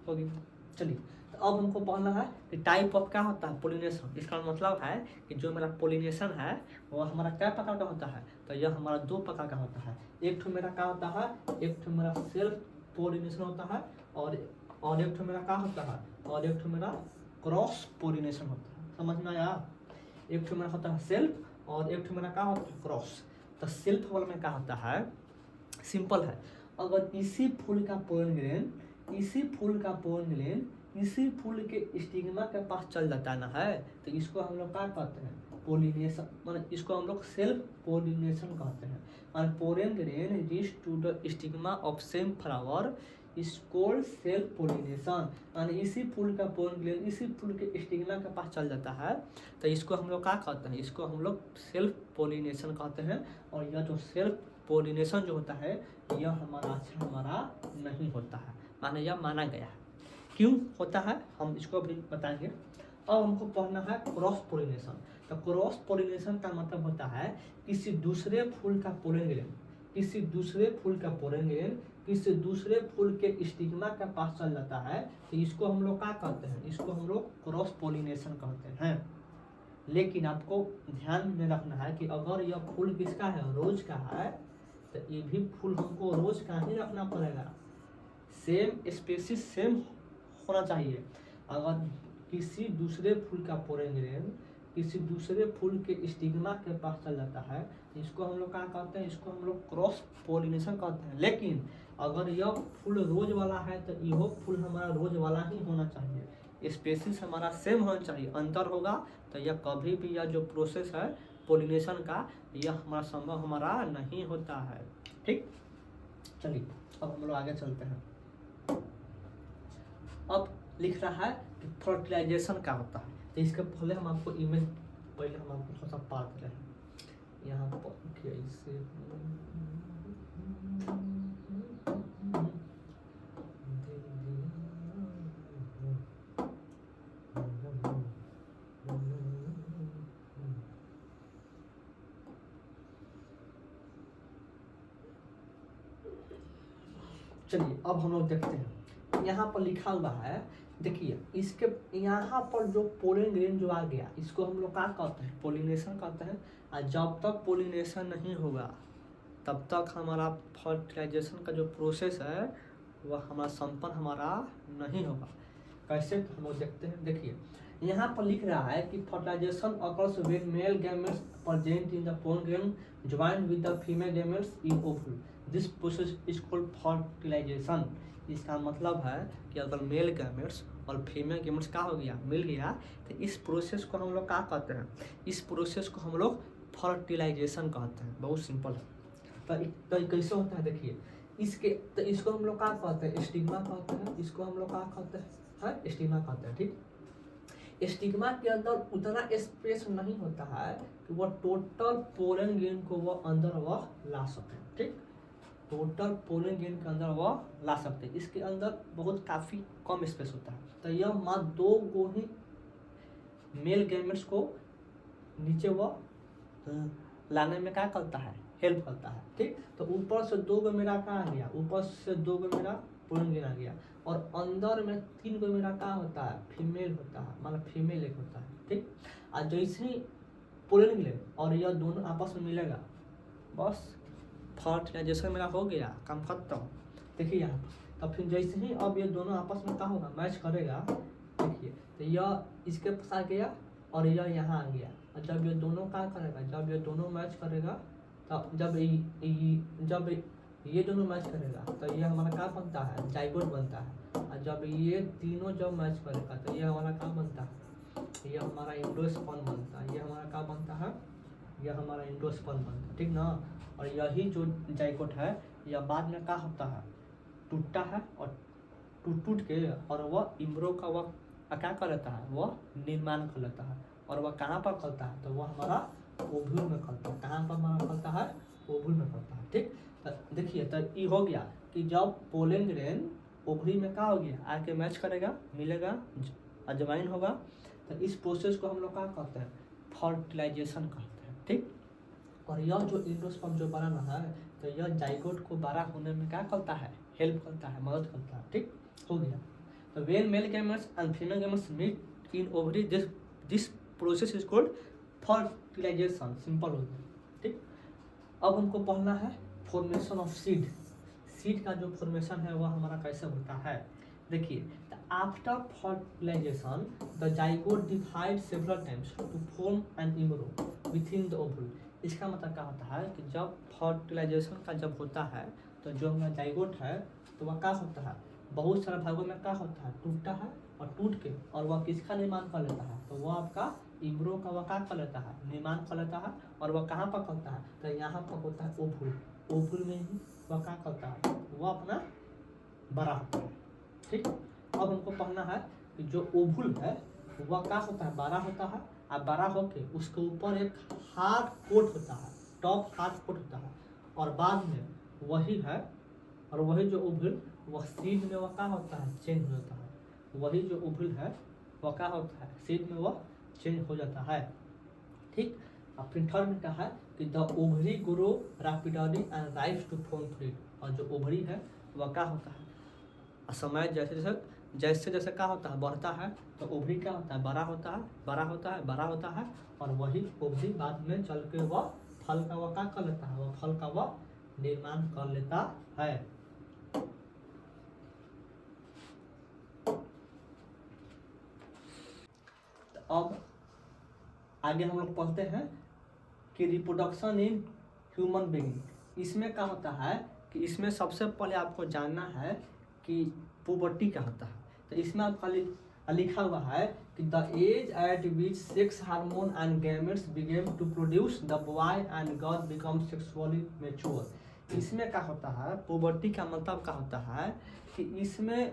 हो गया। चलिए, तो अब हमको पढ़ना है कि टाइप ऑफ क्या होता है, पोलिनेशन। इसका मतलब है कि जो मेरा पोलिनेशन है वो हमारा क्या प्रकार का होता है, तो यह हमारा 2 प्रकार का होता है। एक ठो मेरा क्या होता है, एक ठो मेरा सेल्फ पोलिनेशन होता है, और एक ठो मेरा क्या होता है, और एक ठो मेरा क्रॉस पोलिनेशन होता है। समझ में आया? एक ठो मेरा होता है सेल्फ और एक ठो मेरा क्या होता है, क्रॉस। तो सेल्फ वाला में क्या होता है, सिंपल है, अगर इसी फूल का पोलन ग्रेन इसी फूल के स्टिग्मा के पास चल जाता ना है, तो इसको हम लोग क्या कहते हैं, पोलिनेशन। मतलब इसको हम लोग सेल्फ पोलिनेशन कहते हैं। और pollen grain reach to the stigma of same flower is called self pollination. यानी इसी फूल का पोलन ग्रेन इसी फूल के स्टिग्मा के पास चल जाता है, तो इसको हम लोग क्या कहते हैं, इसको हम लोग सेल्फ पोलिनेशन कहते हैं। और यह जो सेल्फ पोलिनेशन जो होता है, यह हमारा नहीं होता है, माने यह माना गया है। क्यों होता है हम इसको भी बताएंगे। अब हमको पढ़ना है क्रॉस पोलिनेशन। तो क्रॉस पोलिनेशन का मतलब होता है किसी दूसरे फूल का पोलन ग्रेन किसी दूसरे फूल के स्टिग्मा के पास चल जाता है, तो इसको हम लोग क्या कहते हैं, इसको हम लोग क्रॉस पोलिनेशन कहते हैं। लेकिन आपको ध्यान में रखना है कि अगर यह फूल किसका है, रोज का है, तो ये भी फूल हमको रोज का ही रखना पड़ेगा। सेम स्पेसिस सेम होना चाहिए। अगर किसी दूसरे फूल का पोलन ग्रेन किसी दूसरे फूल के स्टिग्मा के पास चल जाता है, तो इसको हम लोग क्या कहते हैं, इसको हम लोग क्रॉस पोलिनेशन कहते हैं। लेकिन अगर यह फूल रोज वाला है, तो यह फूल हमारा रोज वाला ही होना चाहिए, स्पेसिस हमारा सेम होना चाहिए। अंतर होगा तो यह कभी भी यह जो प्रोसेस है पोलिनेशन का, यह संभव हमारा नहीं होता है। ठीक, चलिए अब हम लोग आगे चलते हैं। अब लिख रहा है कि फर्टिलाइजेशन क्या होता है। तो इसके पहले हम आपको इमेज हम आपको थोड़ा सा पार कर रहे हैं। यहाँ पर कैसे चलिए अब हम लोग देखते हैं, यहाँ पर लिखा हुआ है, देखिए इसके यहाँ पर जो पोलन ग्रेन जो आ गया, इसको हम लोग क्या कहते हैं, पोलिनेशन कहते हैं। और जब तक पोलिनेशन नहीं होगा तब तक हमारा फर्टिलाइजेशन का जो प्रोसेस है वह हमारा संपन्न हमारा नहीं होगा। कैसे, तो हम लोग देखते हैं। देखिए यहाँ पर लिख रहा है कि fertilisation occurs when male gametes present in the pollen grain joined with the female gametes in ovule, this process is called fertilisation. इसका मतलब है कि अगर मेल गैमेट्स और फीमेल गैमेट्स का हो गया, मिल गया, तो इस प्रोसेस को हम लोग क्या कहते हैं, इस प्रोसेस को हम लोग फर्टिलाइजेशन कहते हैं। बहुत सिंपल है। तो कैसे होता है, देखिए इसके, तो इसको हम लोग क्या कहते हैं, स्टिग्मा कहते हैं। इसको हम लोग क्या कहते हैं, स्टिग्मा कहते हैं। ठीक, स्टिग्मा के अंदर उतना स्पेस नहीं होता है कि वह टोटल पोलन ग्रेन को वह अंदर वह ला सके। ठीक, टोटल पोलन ग्रेन के अंदर वह ला सकते हैं। इसके अंदर बहुत काफ़ी कम स्पेस होता है। तो यह मात्र 2 गो ही मेल गैमेट्स को नीचे वह लाने में क्या करता है, हेल्प करता है। ठीक, तो ऊपर से 2 गो मेरा क्या आ गया, ऊपर से 2 गो मेरा पोलन ग्रेन आ गया, और अंदर में 3 गो मेरा क्या होता है, फीमेल होता है, मतलब फीमेल एक होता है। ठीक, और जैसे ही पोलन ग्रेन और यह दोनों आपस में मिलेगा, बस फर्टिलाइजेशन मेरा हो गया, काम खत्म। देखिए यहाँ पर, तो फिर जैसे ही अब ये दोनों आपस में क्या होगा, मैच करेगा। देखिए तो यह इसके पास आ गया और यह यहाँ आ गया, और जब ये दोनों क्या करेगा, जब ये दोनों मैच करेगा, तब जब ये दोनों मैच करेगा तो ये हमारा क्या बनता है, जाइगोट बनता है। और जब ये तीनों जब मैच करेगा तो ये हमारा क्या बनता है, ये हमारा एंडोस्पर्म बनता है। ये हमारा क्या बनता है, यह हमारा एंडोस्पर्म बनता है। ठीक ना, और यही जो जाइगोट है यह बाद में क्या होता है, टूटता है, और टूट के और वह इम्ब्रो का वह क्या कर लेता है, वह निर्माण कर लेता है। और वह कहाँ पर करता है, तो वह हमारा ओव्यूल में करता है। कहाँ पर हमारा करता है, ओव्यूल में करता है। ठीक, तो देखिए तो ये हो गया कि जब पोलन ग्रेन ओवरी में क्या हो गया, आके मैच करेगा, मिलेगा, ज्वाइन होगा, तो इस प्रोसेस को हम लोग क्या कहते हैं, फर्टिलाइजेशन कहते हैं। ठीक, और यह जो एंडोस्पर्म जो बना है, तो यह जाइगोट को बड़ा होने में क्या करता है, हेल्प करता है, मदद करता है। ठीक, हो गया। तो when male gametes and female gametes meet in ovary, this process is called fertilisation. Simple हो गया। ठीक, अब हमको पढ़ना है फॉर्मेशन ऑफ सीड। सीड का जो फॉर्मेशन है वह हमारा कैसे होता है। देखिए, after fertilisation the zygote divide several times to form an embryo within the ovule. इसका मतलब क्या होता है कि जब फर्टिलाइजेशन का जब होता है तो जो हमारा जाइगोट है तो वह क्या होता है, बहुत सारे भागों में क्या होता है, टूटता है, और टूट के और वह किसका निर्माण कर लेता है, तो वह आपका इम्ब्रो का वह क्या कर लेता है, निर्माण कर लेता है। और वह कहाँ पर करता है, तो यहाँ पर होता है ओवुल। ओवुल में ही वह क्या करता है, वह अपना बड़ा होता है। ठीक, अब हमको पढ़ना है कि जो ओवुल है वह क्या होता है, बड़ा होता है, और बड़ा होके उसके ऊपर एक हार्ड कोट होता है, टॉप हार्ड कोट होता है, और बाद में वही है, और वही जो ओवुल वह सीड में वह क्या होता है, चेंज हो जाता है। वही जो ओवुल है वह क्या होता है, सीड में वह चेंज हो जाता है। ठीक, और फिर थर्ड में क्या है कि the ovary grow rapidly and rise to form fluid. और जो ओवरी है वह क्या होता है, समय जैसे जैसे क्या होता है, बढ़ता है, तो ओवरी क्या होता है, बड़ा होता है, बड़ा होता है, बड़ा होता है, और वही ओवरी बाद में चल के वह फल का वह क्या कर लेता है, वह फल का वह निर्माण कर लेता है। अब आगे हम लोग पढ़ते हैं कि रिप्रोडक्शन इन ह्यूमन बीइंग। इसमें क्या होता है कि इसमें सबसे पहले आपको जानना है कि पुबर्टी क्या होता है। तो इसमें आपका लिखा हुआ है कि the age at which sex hormone and gametes begin to produce the boy and girl become sexually mature. इसमें क्या होता है, पुबर्टी का मतलब क्या होता है कि इसमें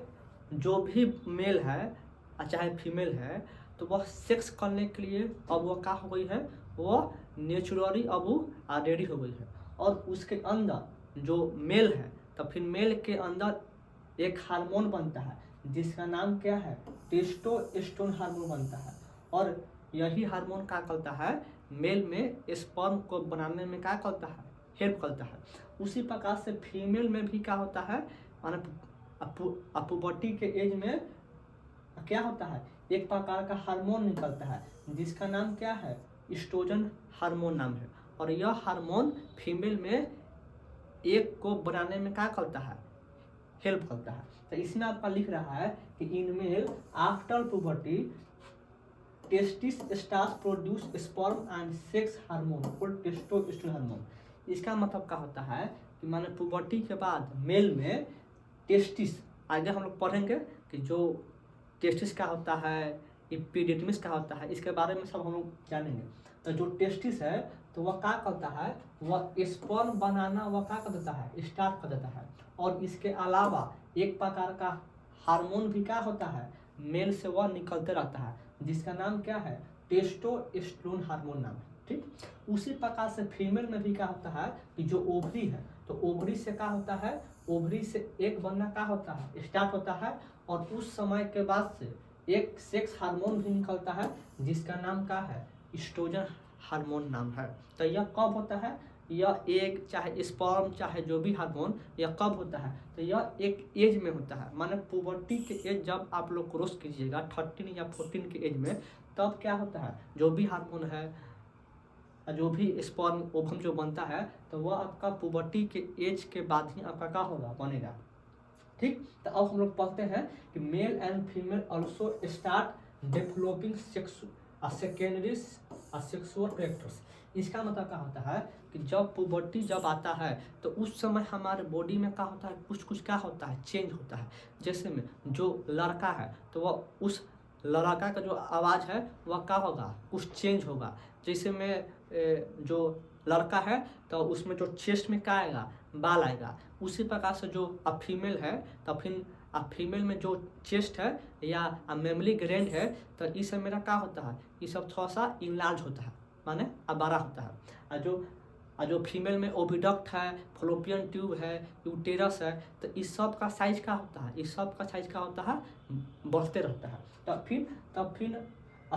जो भी मेल है चाहे फीमेल है, तो वह सेक्स करने के लिए अब वह क्या हो गई है, वह नेचुरली अब वो रेडी हो गई है। और उसके अंदर जो मेल है, तो फिर मेल के अंदर एक हार्मोन बनता है जिसका नाम क्या है, टेस्टोस्टेरोन हार्मोन बनता है। और यही हार्मोन क्या करता है, मेल में स्पर्म को बनाने में क्या करता है, हेल्प करता है। उसी प्रकार से फीमेल में भी क्या होता है, माने पुबर्टी के एज में क्या होता है, एक प्रकार का हार्मोन निकलता है जिसका नाम क्या है, एस्ट्रोजन हार्मोन नाम है। और यह हार्मोन फीमेल में एक को बनाने में क्या करता है, हेल्प करता है। तो इसमें आपका लिख रहा है कि in male after puberty testis starts produce sperm and sex hormone और टेस्टोस्टेरोन हार्मोन। इसका मतलब क्या होता है कि माने पुबर्टी के बाद मेल में टेस्टिस, आगे हम लोग पढ़ेंगे कि जो टेस्टिस क्या होता है, एपिडिडमिस क्या होता है, इसके बारे में सब हम लोग जानेंगे। तो जो टेस्टिस है तो वह क्या करता है, वह स्पर्म बनाना वह क्या कर देता है, स्टार्ट कर देता है। और इसके अलावा एक प्रकार का हार्मोन भी क्या होता है, मेल से वह निकलते रहता है जिसका नाम क्या है, टेस्टोस्टेरोन हार्मोन नाम है। ठीक, उसी प्रकार से फीमेल में भी क्या होता है कि जो ओवरी है तो ओवरी से क्या होता है, ओवरी से एक बनना क्या होता है, स्टार्ट होता है। और उस समय के बाद से एक सेक्स हार्मोन भी निकलता है जिसका नाम क्या है, एस्ट्रोजन हार्मोन नाम है। तो यह कब होता है, यह एक चाहे स्पर्म चाहे जो भी हार्मोन, यह कब होता है, तो यह एक एज में होता है। माने पुबर्टी के एज जब आप लोग क्रॉस कीजिएगा 13 या 14 के एज में, तब क्या होता है, जो भी हार्मोन है, जो भी स्पर्म ओवम जो बनता है, तो वह आपका पुबर्टी के एज के बाद ही आपका क्या होगा, बनेगा। ठीक, तो अब हम लोग पढ़ते हैं कि male and female also start developing secondary sexual characters. इसका मतलब क्या होता है कि जब पुबर्टी जब आता है तो उस समय हमारे बॉडी में क्या होता है, कुछ कुछ क्या होता है, चेंज होता है। जैसे में जो लड़का है तो वह उस लड़का का जो आवाज़ है वह क्या होगा, कुछ चेंज होगा। जैसे में जो लड़का है तो उसमें जो चेस्ट में क्या आएगा, बाल आएगा। उसी प्रकार से जो अब फीमेल है तो फिर अब फीमेल में जो चेस्ट है या मेमली ग्लैंड है तो इस सब मेरा क्या होता है, ये सब थोड़ा सा इनलार्ज होता है, माने अब बड़ा होता है। और जो फीमेल में ओविडक्ट है, फलोपियन ट्यूब है, यूटेरस है, तो इस सब का साइज क्या होता है, इस सब का साइज क्या होता है, बढ़ते रहता है। तब फिर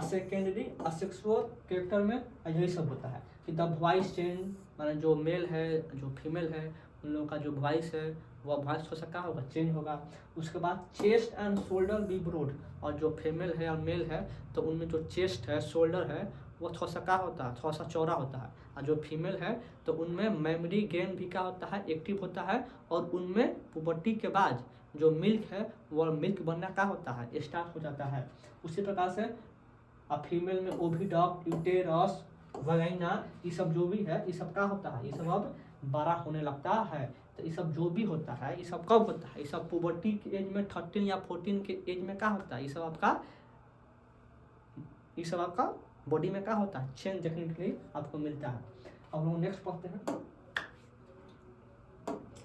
सेकेंडरी सेक्सुअल कैरेक्टर में यही सब होता है कि द वॉइस चेंज, माने जो मेल है जो फीमेल है उन लोगों का जो वॉइस है वह वॉइस थोड़ा सा क्या होगा, चेंज होगा। उसके बाद chest and shoulder be broad, और जो फीमेल है और मेल है तो उनमें जो चेस्ट है, शोल्डर है, वो थोड़ा सा क्या होता है, थोड़ा सा चौड़ा होता है। और जो फीमेल है तो उनमें मेमोरी गेन भी क्या होता है, एक्टिव होता है। और उनमें पुबर्टी के बाद जो मिल्क है वह मिल्क बनना क्या होता है, स्टार्ट हो जाता है। उसी प्रकार से अब फीमेल में ओविडक्ट, यूटेरस, वगैना, ये सब जो भी है ये सब क्या होता है, ये सब अब बड़ा होने लगता है। तो ये सब जो भी होता है ये सब कब होता है, ये सब पुबर्टी के एज में 13 या 14 के एज में क्या होता है, ये सब आपका बॉडी में क्या होता है, चेंज देखने के लिए आपको मिलता है। अब हम नेक्स्ट पढ़ते हैं।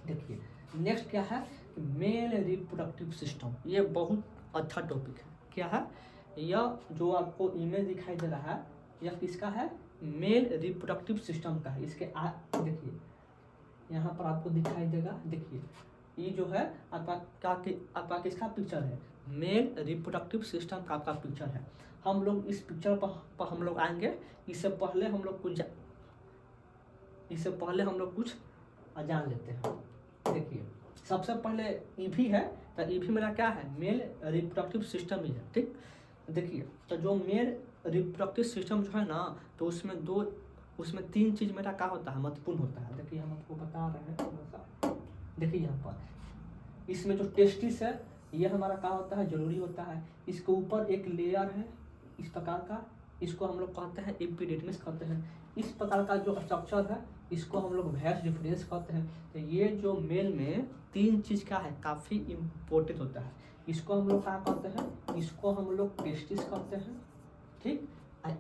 देखिए नेक्स्ट क्या है, मेल रिप्रोडक्टिव सिस्टम। ये बहुत अच्छा टॉपिक है। क्या है, यह जो आपको इमेज दिखाई दे रहा है यह किसका है, मेल रिप्रोडक्टिव सिस्टम का है। इसके देखिए यहाँ पर आपको दिखाई देगा, देखिए ये जो है आपका किसका पिक्चर है, मेल रिप्रोडक्टिव सिस्टम का आपका पिक्चर है। हम लोग इस पिक्चर पर हम लोग आएंगे। इससे पहले हम लोग कुछ जान लेते हैं। देखिए सबसे पहले ईवी है, तो ईवी मेरा क्या है, मेल रिप्रोडक्टिव सिस्टम ही है। ठीक, देखिए तो जो मेल रिप्रोडक्टिव सिस्टम जो है ना, तो उसमें 3 चीज़ मेरा क्या होता है, महत्वपूर्ण होता है। देखिए हम आपको बता रहे हैं थोड़ा सा। देखिए यहाँ पर इसमें जो टेस्टिस है ये हमारा क्या होता है, जरूरी होता है। इसके ऊपर एक लेयर है इस प्रकार का, इसको हम लोग कहते हैं एपिडिडमिस कहते हैं। इस प्रकार का जो स्ट्रक्चर है इसको हम लोग वैस डिफरेंस कहते हैं। तो ये जो मेल में 3 चीज़ का है, काफ़ी इम्पोर्टेंट होता है। इसको हम लोग क्या कहते हैं, इसको हम लोग टेस्टिस कहते हैं। ठीक,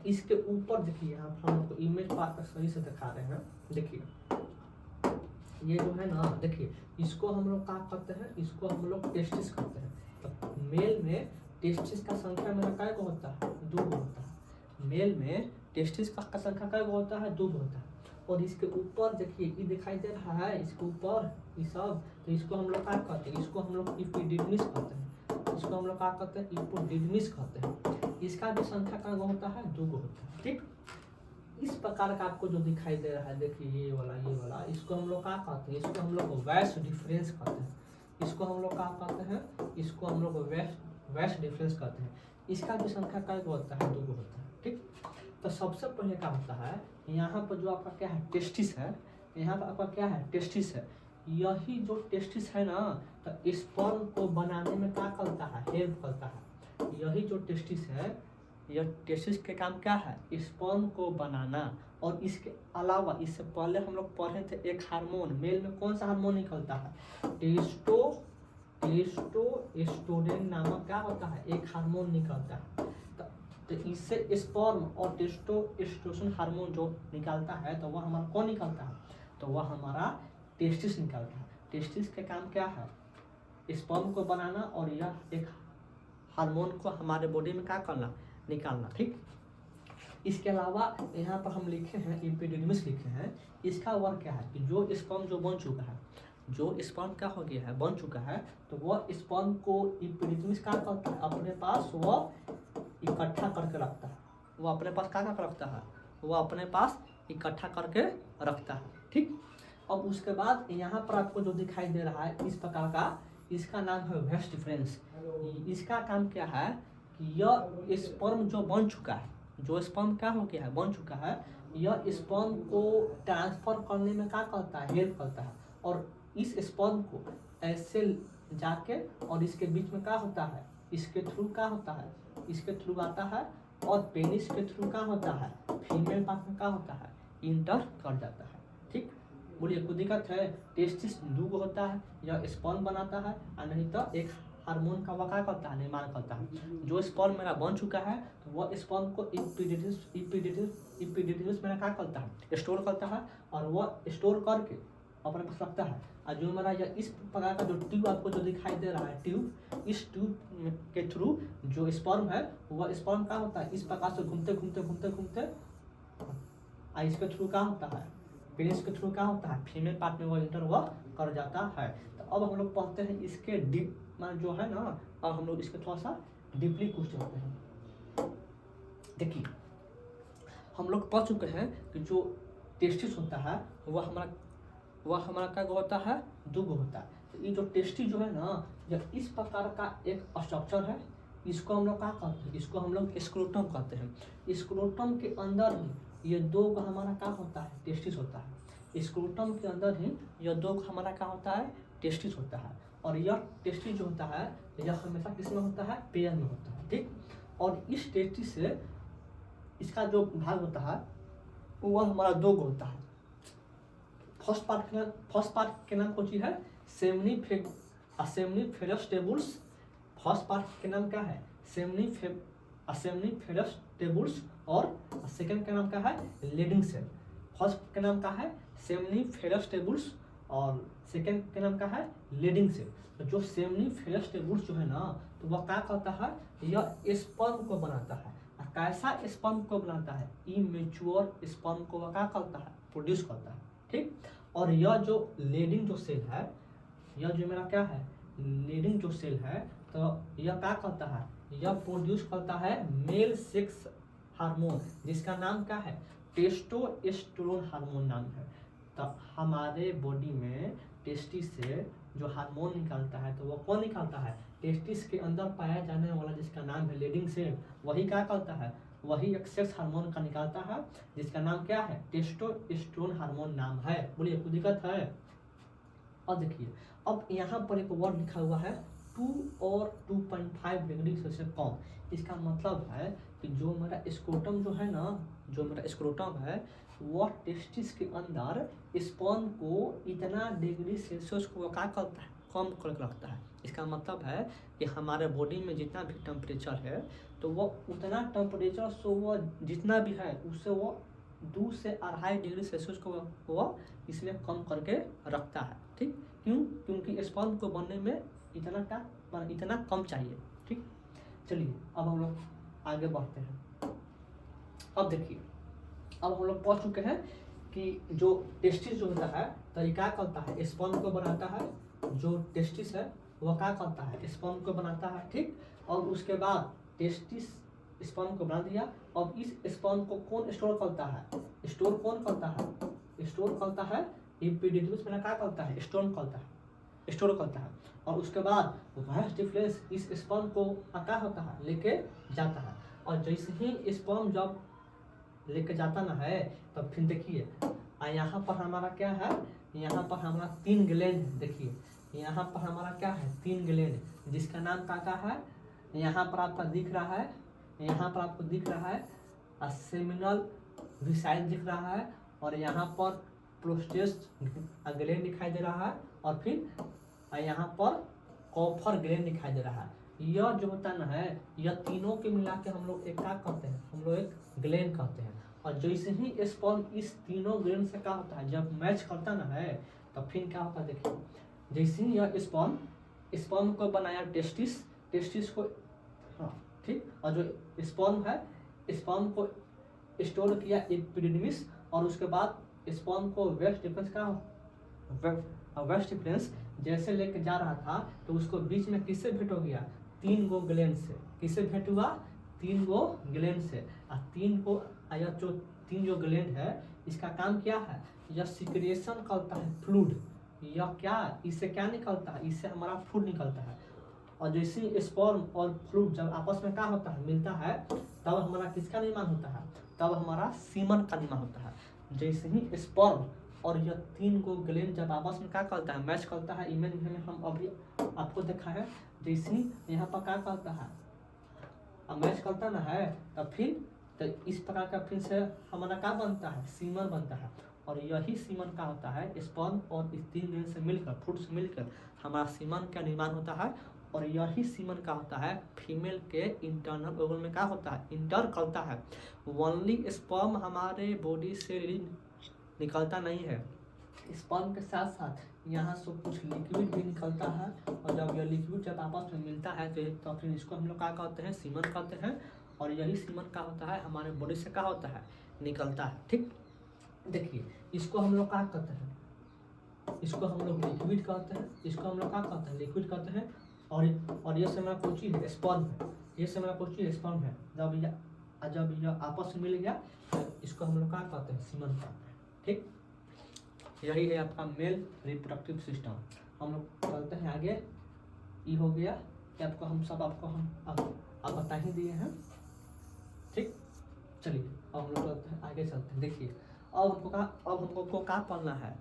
इसके ऊपर देखिए हम लोग इमेज पार्ट सही से दिखा रहे हैं। देखिए ये जो है ना, देखिए इसको हम लोग क्या करते हैं, इसको हम लोग टेस्टिस करते हैं। तो मेल में टेस्टिस का संख्या मेरा काय को होता है, 2 होता है। मेल में टेस्टिस का संख्या काय को होता है, 2 होता है। और इसके ऊपर देखिए ये दिखाई दे रहा है, इसके ऊपर ये सब, तो इसको हम लोग क्या कहते हैं, इसको हम लोग एपिडिडमिस कहते हैं। इसको हम लोग क्या कहते हैं, एपिडिडमिस कहते हैं। इसका भी संख्या काय को होता है, 2 होता है। ठीक, इस प्रकार का आपको जो दिखाई दे रहा है, देखिए ये वाला इसको हम लोग क्या कहते हैं, इसको हम लोग वैस डिफरेंस कहते हैं। इसको हम लोग क्या कहते हैं, इसको हम लोग वेस्ट डिफरेंस कहते हैं। इसका भी संख्या कै गो होता है, 2 गो होता है। ठीक, तो सबसे पहले क्या होता है, यहाँ पर जो आपका क्या है टेस्टिस है, यहाँ पर आपका क्या है टेस्टिस है। यही जो टेस्टिस है ना, तो स्पर्म को बनाने में क्या करता है, हेल्प करता है। यही जो टेस्टिस है, यह टेस्टिस के काम क्या है, स्पर्म को बनाना। और इसके अलावा इससे पहले हम लोग पढ़े थे एक हार्मोन, मेल में कौन सा हार्मोन निकलता है, टेस्टोस्टेरोन नामक क्या होता है, एक हार्मोन निकलता है। तो इससे स्पर्म और टेस्टोस्टेरोन हार्मोन जो निकलता है, तो वह हमारा कौन निकलता है, तो वह हमारा टेस्टिस निकलता है। टेस्टिस का काम क्या है, स्पर्म को बनाना, और यह एक हार्मोन को हमारे बॉडी में क्या करना, निकालना। ठीक, इसके अलावा यहाँ पर हम लिखे हैं एपिडिडमिस लिखे हैं। इसका वर्क क्या है कि जो स्पर्म जो बन चुका है, जो स्पर्म क्या हो गया है, बन चुका है, तो वह स्पर्म को एपिडिडमिस क्या करता है, अपने पास वह इकट्ठा करके रखता है। वो अपने पास क्या करके रखता है, वो अपने पास इकट्ठा करके रखता है। ठीक, अब उसके बाद यहाँ पर आपको जो दिखाई दे रहा है इस प्रकार का, इसका नाम है वेस्ट डिफरेंस। इसका काम क्या है कि यह स्पर्म जो बन चुका है, जो स्पर्म क्या हो गया है, बन चुका है, यह स्पर्म को ट्रांसफर करने में क्या करता है, हेल्प करता है। और इस स्पर्म को ऐसे जाके और इसके बीच में क्या होता है, इसके थ्रू क्या होता है, इसके थ्रू आता है, और पेनिस के थ्रू क्या होता है, फीमेल पार्ट में क्या होता है, इंटर कर जाता है। ठीक, बोलिए कोई दिक्कत है, टेस्टिस 2 गो होता है, यह स्पर्म बनाता है, और नहीं तो एक हार्मोन का वह करता है, निर्माण करता है। जो स्पर्म मेरा बन चुका है, तो वह स्पर्म को एपिडिडमिस मेरा क्या करता है, स्टोर करता है, और वह स्टोर करके अपने पास रखता है। और जो मेरा यह इस प्रकार का जो ट्यूब आपको जो दिखाई दे रहा है ट्यूब, इस ट्यूब के थ्रू जो स्पर्म है, वह स्पर्म क्या होता है, इस प्रकार से घूमते घूमते घूमते घूमते इसके थ्रू क्या होता है, पेनिस के थ्रू क्या होता है, फीमेल पार्ट में वो इंटर वह कर जाता है। तो अब हम लोग पढ़ते हैं इसके डीप जो है ना, अब हम लोग इसके थोड़ा सा डीपली कुछ चलते हैं। देखिए हम लोग पढ़ चुके हैं कि जो टेस्टिस होता है वह हमारा क्या होता है, 2 गो होता है। तो ये जो टेस्टिस जो है ना, जब इस प्रकार का एक स्ट्रक्चर है, इसको हम लोग क्या कहते हैं, इसको हम लोग स्क्रोटम कहते हैं। स्क्रोटम के अंदर ही ये 2 का हमारा क्या होता है, टेस्टिस होता है। स्क्रोटम के अंदर ही यह 2 का हमारा क्या होता है, टेस्टिस होता है। और यह टेस्टिस जो होता है, यह हमेशा किसमें होता है, पेयर में होता है। ठीक, और इस टेस्टिस से इसका जो भाग होता है वह हमारा 2 गो होता है। फर्स्ट पार्ट के नाम कौन सी है, सेमनीफेरस टेबुल्स। फर्स्ट पार्ट के नाम क्या है, सेमनीफेरस टेबुल्स, और सेकंड का नाम क्या है, लीडिंग सेल। फर्स्ट का नाम क्या है, सेमनीफेरस टेबुल्स, और सेकंड का नाम क्या है, लीडिंग सेल। तो जो सेमनीफेरस टेबुल्स जो है ना, तो वह क्या करता है, यह स्पर्म को बनाता है। कैसा स्पर्म को बनाता है, इमेच्योर स्पर्म को वह क्या करता है, प्रोड्यूस करता है। ठीक, और यह जो लीडिंग जो सेल है, यह जो मेरा क्या है, लीडिंग जो सेल है, तो यह क्या करता है, यह प्रोड्यूस करता है मेल सेक्स हार्मोन, जिसका नाम क्या है, टेस्टोस्टेरोन हार्मोन नाम है। तो हमारे बॉडी में टेस्टिस से जो हार्मोन निकलता है, तो वह कौन निकलता है, टेस्टिस के अंदर पाया जाने वाला जिसका नाम है लीडिंग सेल, वही क्या करता है, वही एक सेक्स हार्मोन का निकालता है, जिसका नाम क्या है, टेस्टोस्टेरोन हार्मोन नाम है। बोलिए कोई दिक्कत है। और देखिए अब यहाँ पर एक वर्ड लिखा हुआ है 2 और 2.5 डिग्री से कम। इसका मतलब है कि जो मेरा स्क्रोटम जो है ना, जो मेरा स्क्रोटम है, वह टेस्टिस के अंदर स्पर्म को इतना डिग्री सेल्सियस को क्या करता है, कम करके रखता है। इसका मतलब है कि हमारे बॉडी में जितना भी टेम्परेचर है, तो वह उतना टेम्परेचर से वह जितना भी है उससे वह 2 से 2.5 डिग्री सेल्सियस को वह इसमें कम करके रखता है। ठीक, क्यों, क्योंकि स्पर्म को बनने में इतना कम चाहिए। ठीक, चलिए अब हम लोग आगे बढ़ते हैं। अब देखिए अब हम लोग पढ़ चुके हैं कि जो टेस्टिस जो होता है, तो ये क्या करता है, स्पर्म को बनाता है। जो टेस्टिस है वह क्या करता है, स्पर्म को बनाता है। ठीक, और उसके बाद टेस्टिस स्पर्म को बना दिया। अब इस स्पर्म को कौन स्टोर करता है, स्टोर कौन करता है, स्टोर करता है एपिडिडमिस में क्या करता है, स्टोर करता है। स्टोर करता है, और उसके बाद वाइस डिफरेंस इस स्पर्म को क्या होता है लेके जाता है। और जैसे ही स्पर्म जब लेके जाता ना है तब फिर देखिए यहाँ पर हमारा क्या है, यहाँ पर हमारा 3 ग्लैंड है। देखिए यहाँ पर हमारा क्या है 3 ग्लैंड, जिसका नाम क्या है, यहाँ पर आपका दिख रहा है, यहाँ पर आपको दिख रहा है सेमिनल विसाइल दिख रहा है, और यहाँ पर प्रोस्टेट ग्लैंड दिखाई दे रहा है, और फिर यहाँ पर कॉपर ग्लैंड दिखाई दे रहा है। यह जो होता ना है, यह तीनों के मिला के हम लोग एक क्या कहते हैं, हम लोग एक ग्लैंड कहते हैं। और जैसे ही स्पर्म इस तीनों ग्लैंड से क्या होता है जब मैच करता ना है तो फिर क्या होता है, देखिए जैसे ही यह स्पर्म को बनाया टेस्टिस को, हाँ ठीक, और जो स्पर्म है स्पर्म को स्टोर किया एपिडिडमिस, और उसके बाद स्पर्म को वेस्ट डिफरेंस जैसे लेके जा रहा था तो उसको बीच में किससे भेंट हो गया, 3 गो ग्लैंड से। किससे भेंट हुआ, 3 गो ग्लैंड से। और 3 जो ग्लैंड है इसका काम क्या है, यह सिक्रेशन करता है फ्लूइड। यह क्या, इससे क्या निकलता है, इससे हमारा फ्लूइड निकलता है। और जैसे स्पर्म और फ्लूइड जब आपस में क्या होता है मिलता है तब हमारा किसका निर्माण होता है, तब हमारा सीमन का निर्माण होता है। जैसे ही स्पर्म और यह 3 गो ग्लैंड जब आपस में क्या करता है, मैच करता है। इमेज में हम अभी आपको देखा है, जैसे ही यहाँ पर क्या करता है मैच करता ना है तब फिर तो इस प्रकार का फिर से हमारा क्या बनता है, सीमन बनता है। और यही सीमन का होता है, स्पर्म और इस 3 ग्लैंड से मिलकर, फ्रूट से मिलकर हमारा सीमन का निर्माण होता है। और यही सीमन का होता है फीमेल के इंटरनल ऑर्गन में क्या होता है, इंटर करता है। ओनली स्पर्म हमारे बॉडी से निकलता नहीं है, स्पर्म के साथ साथ यहाँ से कुछ लिक्विड भी निकलता है। और जब यह लिक्विड जब आपस में मिलता है तो फिर इसको हम लोग क्या कहते हैं, सीमन कहते हैं। और यही सीमन का होता है हमारे बॉडी से क्या होता है, निकलता है। ठीक, देखिए इसको हम लोग क्या कहते हैं, इसको हम लोग लिक्विड कहते हैं, इसको हम लोग क्या कहते हैं, लिक्विड कहते हैं। और ये से हमारा कोई चीज़ है, स्पर्म है, ये से हमारा कोई चीज़ स्पर्म है। जब यह आपस में मिल गया तो इसको हम लोग क्या कहते हैं, सीमन कहते हैं। ठीक, यही है आपका मेल रिप्रोडक्टिव सिस्टम। हम लोग चलते हैं आगे। ये हो गया कि आपको हम आप बता ही दिए हैं। ठीक, चलिए अब हम लोग चलते हैं आगे, चलते हैं। देखिए अब हमको क्या पढ़ना है,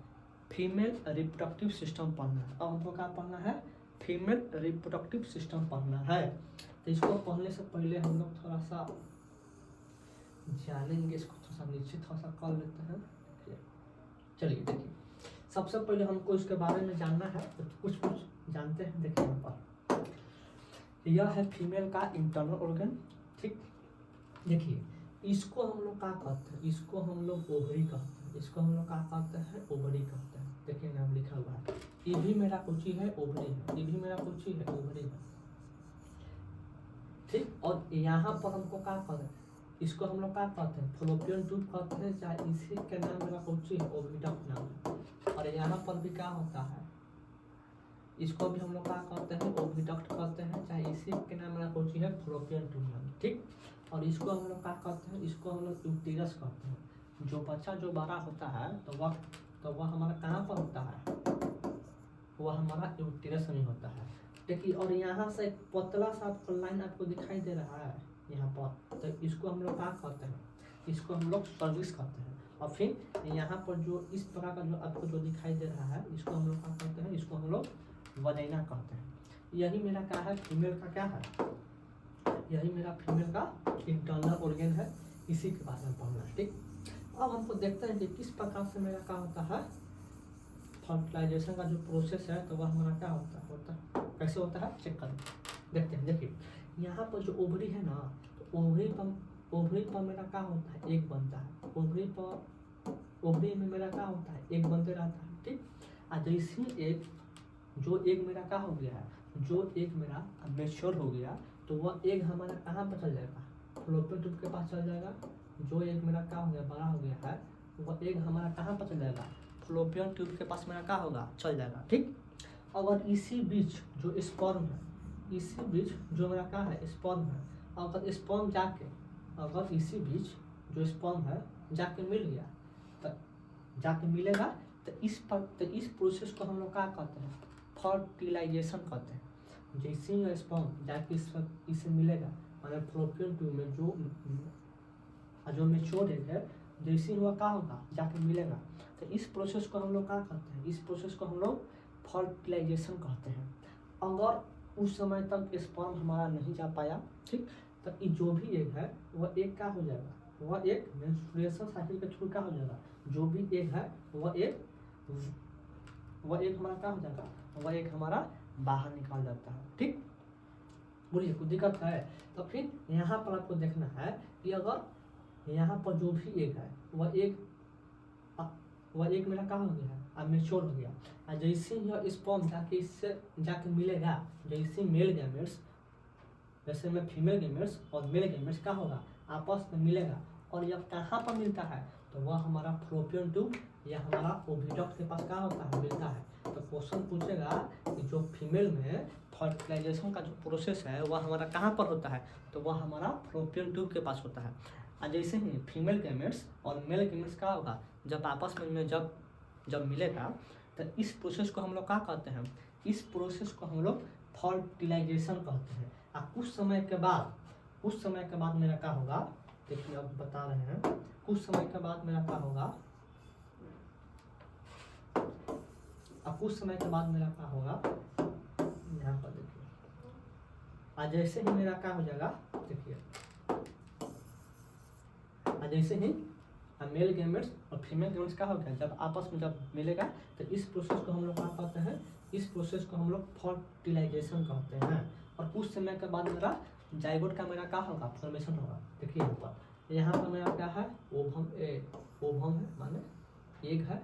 फीमेल रिप्रोडक्टिव सिस्टम पढ़ना है। अब हमको क्या पढ़ना है, फीमेल रिप्रोडक्टिव सिस्टम पढ़ना है। तो इसको पढ़ने से पहले हम लोग थोड़ा सा जानेंगे, इसको थोड़ा सा नीचे थोड़ा सा कर लेते हैं। चलिए देखिए, सबसे पहले हमको इसके बारे में जानना है, तो कुछ जानते हैं। देखिए यहाँ पर यह है फीमेल का इंटरनल ऑर्गन। ठीक, देखिए इसको हम लोग क्या कहते हैं, इसको हम लोग ओवरी कहते हैं, इसको हम लोग क्या कहते हैं, ओवरी कहते हैं। देखिए नाम लिखा हुआ है, ये भी मेरा कुछ है, ओवरी है, ये भी मेरा कुछ है, ओवरी है। ठीक, और यहाँ पर हमको क्या कहते हैं, इसको हम लोग क्या कहते हैं, फलोपियन ट्यूब कहते हैं, चाहे इसी के नाम मेरा कुछ है, ओविडक्ट नाम है। और यहाँ पर भी क्या होता है, इसको भी हम लोग क्या कहते हैं, ओविडक्ट कहते हैं, चाहे इसी के नाम मेरा कुछ है, फलोपियन ट्यूब नाम। ठीक, और इसको हम लोग क्या कहते हैं, इसको हम लोग यूटेरस कहते हैं। जो बच्चा जो बड़ा होता है तो वह हमारा कहाँ पर होता है, वह हमारा यूटेरस में होता है। देखिए और यहाँ से एक पतला सा आपको लाइन आपको दिखाई दे रहा है यहाँ पर, तो इसको हम लोग क्या कहते हैं, इसको हम लोग सर्विस कहते हैं। और फिर यहाँ पर जो इस प्रकार का जो आपको जो दिखाई दे रहा है, इसको हम लोग क्या कहते हैं, इसको हम लोग वजाइना कहते हैं। यही मेरा क्या है, फीमेल का क्या है, यही मेरा फीमेल का इंटरनल ऑर्गन है। इसी के बारे में पढ़ना है। ठीक, अब हमको देखते हैं कि किस प्रकार से मेरा क्या होता है, फर्टिलाइजेशन का जो प्रोसेस है तो वह हमारा क्या होता है कैसे होता है, चेक करें, देखते हैं। देखिए यहाँ पर जो ओवरी है ना, तो ओवरी पर मेरा क्या होता है, एक बनता है। ओवरी में मेरा क्या होता है, एक बनते रहता है। ठीक, और जैसे एक मेरा क्या हो गया है, जो एक मेरा मैच्योर हो गया तो वह एक हमारा कहाँ पर चल जाएगा, फलोपियन ट्यूब के पास चल जाएगा। जो एक मेरा क्या हो गया, बड़ा हो गया है, वह एक हमारा कहाँ पर चल जाएगा, फलोपियन ट्यूब के पास मेरा क्या होगा, चल जाएगा। ठीक, अगर इसी बीच जो स्पर्म है, इसी बीच जो मेरा क्या है, स्पर्म है, अगर स्पर्म अगर इसी बीच जो स्पर्म है जाके मिल गया, तो जाके मिलेगा तो इस प्रोसेस को हम लोग क्या कहते हैं, फर्टिलाइजेशन कहते हैं। जैसे ही स्पर्म जाके इससे मिलेगा, माने फ्लोपियन ट्यूब में जो मेच्योर एग है, जैसे ही वह क्या होगा जाके मिलेगा, तो इस प्रोसेस को हम लोग क्या कहते हैं, इस प्रोसेस को हम लोग फर्टिलाइजेशन कहते हैं। अगर उस समय तक स्पर्म हमारा नहीं जा पाया, ठीक, तो ये जो भी एग है वह एग क्या हो जाएगा, वह एक मेंस्ट्रुएशन साइकिल के थ्रू क्या हो जाएगा, जो भी एग है वह एक हमारा क्या हो जाएगा, वह एक हमारा बाहर निकाल जाता है। ठीक, बोलिए कुछ दिक्कत है? तो फिर यहाँ पर आपको देखना है कि अगर यहाँ पर जो भी एग है वह एक मेरा क्या हो गया है, अब मेच्योर हो गया, और जैसे ही स्पर्म जाके इससे जाके मिलेगा, जैसे मेल गैमेट्स, जैसे में फीमेल गैमेट्स और मेल गैमेट्स क्या होगा, आपस में मिलेगा, और जब कहाँ पर मिलता है तो वह हमारा फ्लोपियन ट्यूब या हमारा ओविडक्ट के पास क्या होता है, मिलता है। तो क्वेश्चन पूछेगा कि जो फीमेल में फर्टिलाइजेशन का जो प्रोसेस है वह हमारा कहाँ पर होता है, तो वह हमारा फ्लोपियन ट्यूब के पास होता है। और जैसे ही फीमेल गैमेट्स और मेल गैमेट्स क्या होगा, जब आपस में जब मिलेगा, तो इस प्रोसेस को हम लोग क्या कहते हैं, इस प्रोसेस को हम लोग फर्टिलाइजेशन कहते हैं। और कुछ समय के बाद मेरा क्या होगा, देखिए अब बता रहे हैं, कुछ समय के बाद मेरा क्या होगा, अब कुछ समय के बाद मेरा क्या होगा, यहाँ पर देखिए, आज जैसे ही मेरा क्या हो जाएगा, देखिए आज जैसे ही मेल गैमेट्स और फीमेल गैमेट्स क्या हो गया, जब आपस में जब मिलेगा, तो इस प्रोसेस को हम लोग क्या कहते हैं, इस प्रोसेस को हम लोग फर्टिलाइजेशन कहते हैं। और कुछ समय के बाद मेरा जाइगोट का मेरा क्या होगा, फॉर्मेशन होगा। देखिए यहाँ पर मेरा क्या है, ओवम है, माने एग है,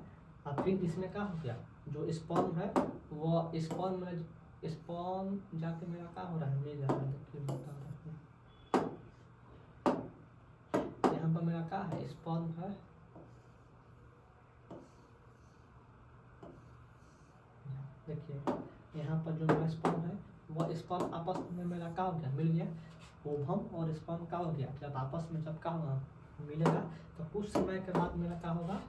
और फिर इसमें क्या हो गया, जो स्पर्म है वो स्पर्म जाके मेरा क्या हो रहा है, मिल रहा है। देखिए बता रहा हूँ, यहाँ पर मेरा क्या है, स्पर्म है, देखिए यहाँ पर जो मेरा स्पर्म है वह स्पर्म आपस में मेरा क्या हो गया, मिल गया। ओवम और स्पर्म क्या हो गया, जब आपस में जब क्या होगा, मिलेगा, तो कुछ समय के बाद मेरा क्या होगा,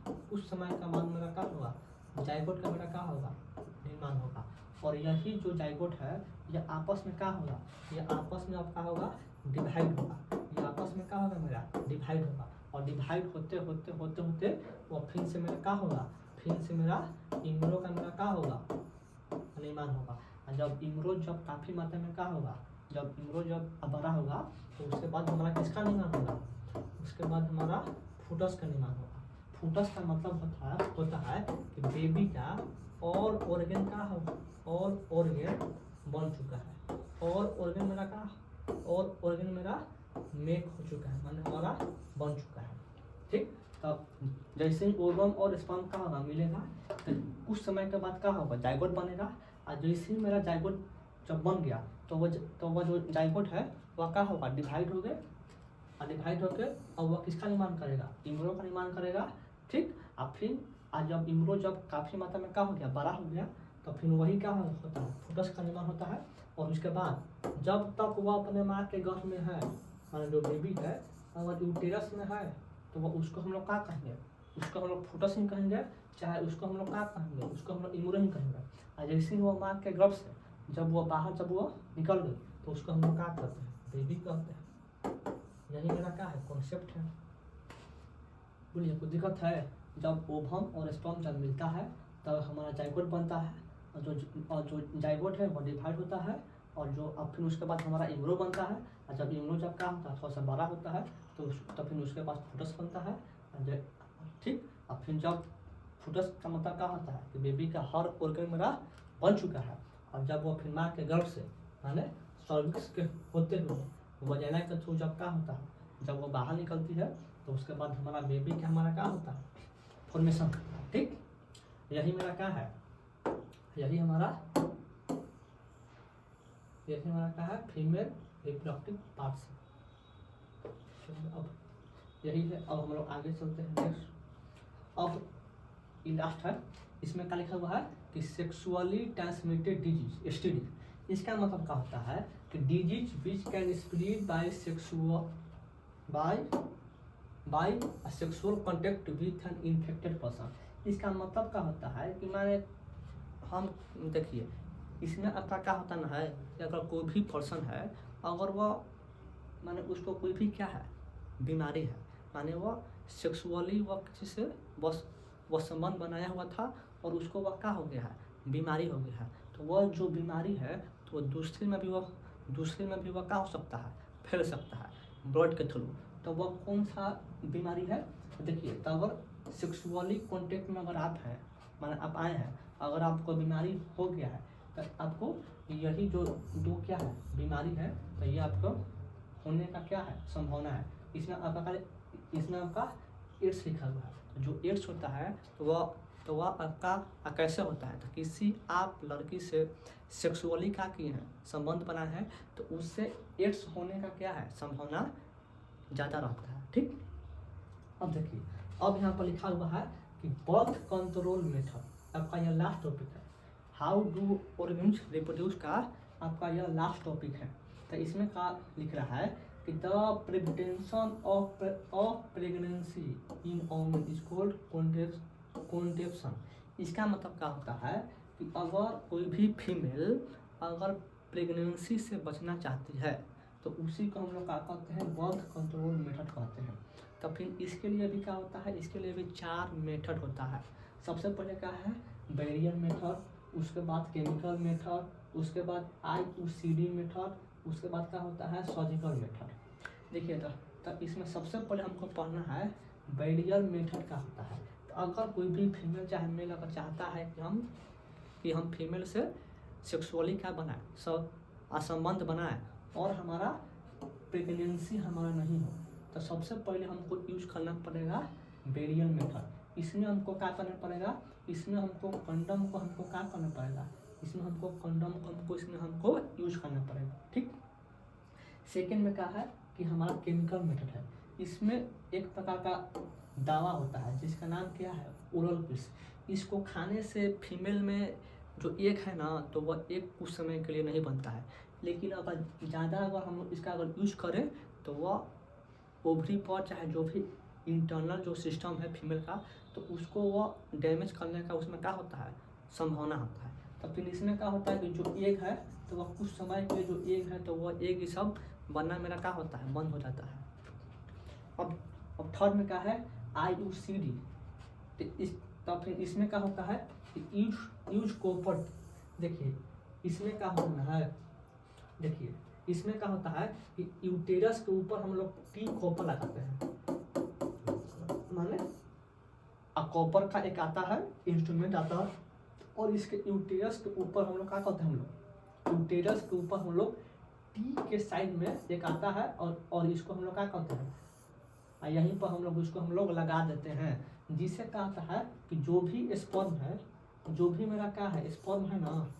जाइगोट का मेरा क्या होगा, निर्माण होगा। और यही जो जाइगोट है यह आपस में क्या होगा, यह आपस में अब क्या होगा, डिवाइड होगा, यह आपस में क्या होगा, मेरा डिवाइड होगा। और डिवाइड होते वो फिर से मेरा क्या होगा, फिर से मेरा इम्ब्रो का मेरा क्या होगा, निर्माण होगा। और जब इम्ब्रो जब काफ़ी मात्रा में क्या होगा, जब इम्ब्रो जब बड़ा होगा, तो उसके बाद हमारा किसका निर्माण होगा, उसके बाद हमारा फूटस का निर्माण होगा। फूटस का मतलब होता है कि बेबी का और ऑर्गन का होगा, और ऑर्गन बन चुका है, और ऑर्गन मेरा का, और ऑर्गन मेरा मेक हो चुका है, माने हमारा बन चुका है। ठीक, तब जैसे ही ओवम और स्पर्म का होगा, मिलेगा, तो कुछ समय के बाद क्या होगा, जाइगोट बनेगा। और जैसे ही मेरा जाइगोट जब बन गया, तो वह जो जाइगोट है वह क्या होगा, डिवाइड हो गए, और डिवाइड होकर और वह किसका निर्माण करेगा, इम्ब्रो का निर्माण करेगा। ठीक, और फिर आज जब इम्ब्रो जब काफ़ी मात्रा में क्या हो गया, बड़ा हो गया, तो फिर वही क्या होता है, फूटस का निर्माण होता है। और उसके बाद जब तक वह अपने माँ के गर्भ में है, माने जो बेबी है अगर यूटेरस में है, तो वह उसको हम लोग क्या कहेंगे, उसको हम लोग फूटस ही कहेंगे, चाहे उसको हम लोग क्या कहेंगे, उसको हम लोग इम्ब्रो ही कहेंगे। और जैसे ही वो माँ के गर्भ से जब वो निकल गई, तो उसको हम लोग क्या कहते हैं, बेबी कहते हैं। यही मेरा क्या है, कॉन्सेप्ट है। बोलिए कुछ दिक्कत है? जब ओवम और स्पर्म जब मिलता है तब हमारा जाइगोट बनता है, और जो जाइगोट है वो डिवाइड होता है, और जो अब फिर उसके बाद हमारा इम्ब्रो बनता है। और जब इम्ब्रो जब क्या होता है, थोड़ा सा बड़ा होता है, तो फिर उसके पास फूटस बनता है। ठीक, और फिर जब फूटस का मतलब क्या होता है कि बेबी का हर ऑर्गन मेरा बन चुका है, और जब वो फिर माँ के गर्भ से, माने सर्विक्स के होते हुए वजाइना के थ्रू जब क्या होता है, जब वो बाहर निकलती है, तो उसके बाद हमारा बेबी का हमारा क्या होता है, फॉर्मेशन करता है। ठीक, यही मेरा क्या है, यही हमारा क्या है, फीमेल रिप्रोडक्टिव पार्ट्स। अब यही है। अब हम लोग आगे चलते हैं नेक्स्ट। अब ये लास्ट है, इसमें क्या लिखा हुआ है कि सेक्सुअली ट्रांसमिटेड डिजीज, एसटीडी। इसका मतलब क्या होता है कि disease which can spread by sexual contact with an infected person. इसका मतलब क्या होता है कि माने हम देखिए इसमें आपका क्या होता ना है कि अगर कोई भी पर्सन है, अगर वह माने उसको कोई भी क्या है बीमारी है, माने वह सेक्सुअली वह किसी से वह संबंध बनाया हुआ था और उसको वह क्या हो गया है, बीमारी हो गया है, तो वह जो बीमारी है तो वह दूसरे में भी वह क्या हो सकता है, फैल सकता है ब्लड के थ्रू। तो वह कौन सा बीमारी है, देखिए तो अगर सेक्सुअली कॉन्टेक्ट में अगर आप हैं, माने आप आए हैं, अगर आपको बीमारी हो गया है तो आपको यही जो दो क्या है बीमारी है, तो ये आपको होने का क्या है संभावना है। इसमें आपका एड्स लिखा हुआ है। जो एड्स होता है तो वह आपका कैसे होता है, तो किसी आप लड़की से सेक्सुअली क्या किए हैं, संबंध बनाए हैं, तो उससे एड्स होने का क्या है संभावना ज़्यादा रहता है। ठीक, अब देखिए अब यहाँ पर लिखा हुआ है कि बर्थ कंट्रोल मेथड, आपका यह लास्ट टॉपिक है। हाउ डू ऑर्गेनिज्म रिप्रोड्यूस का आपका यह लास्ट टॉपिक है। तो इसमें क्या लिख रहा है कि the prevention of pregnancy in women is called contraception. इसका मतलब क्या होता है कि अगर कोई भी फीमेल अगर प्रेगनेंसी से बचना चाहती है तो उसी को हम लोग क्या कहते हैं, बर्थ कंट्रोल मेथड कहते हैं। तो फिर इसके लिए भी क्या होता है, इसके लिए भी 4 मेथड होता है। सबसे पहले क्या है बैरियर मेथड, उसके बाद केमिकल मेथड, उसके बाद IUCD मेथड, उसके बाद क्या होता है सर्जिकल मेथड। देखिए तो इसमें सबसे पहले हमको पढ़ना है बैरियर मेथड का होता है। तो अगर कोई भी फीमेल चाहे मेल अगर चाहता है कि हम फीमेल से सेक्सुअली क्या बनाए, संबंध बनाए और हमारा प्रेगनेंसी हमारा नहीं हो, तो सबसे पहले हमको यूज करना पड़ेगा बैरियर मेथड। इसमें हमको क्या करना पड़ेगा, इसमें हमको कंडम को हमको क्या करना पड़ेगा, इसमें हमको कंडम को इसमें हमको यूज करना पड़ेगा। ठीक, सेकेंड में क्या है कि हमारा केमिकल मेथड है। इसमें एक प्रकार का दवा होता है जिसका नाम क्या है ओरल पिल्स। इसको खाने से फीमेल में जो एग है ना, तो वह एग कुछ समय के लिए नहीं बनता है, लेकिन अगर ज़्यादा अगर हम इसका अगर यूज करें तो वह ओवरी पर चाहे जो भी इंटरनल जो सिस्टम है फीमेल का, तो उसको वह डैमेज करने का उसमें क्या होता है संभावना होता है। तो फिर इसमें क्या होता है कि जो एग है तो वह कुछ समय के लिए जो एग है तो वह एग ये सब बनना मेरा क्या होता है बंद हो जाता है। अब थर्ड में क्या है IUCD। तो फिर इसमें क्या होता है कि यूज कॉपर। देखिए इसमें क्या होना है, देखिए इसमें क्या होता है कि यूटेरस के ऊपर हम लोग टी कॉपर लगाते हैं, माने कॉपर का एक आता है इंस्ट्रूमेंट आता है और इसके यूटेरस के ऊपर हम लोग क्या करते हैं, हम लोग यूटेरस के ऊपर हम लोग टी के साइड में एक आता है और इसको हम लोग क्या करते हैं, यहीं पर हम लोग इसको हम लोग लगा देते हैं, जिससे क्या होता है कि जो भी स्पर्म है, जो भी मेरा क्या है स्पर्म है ना,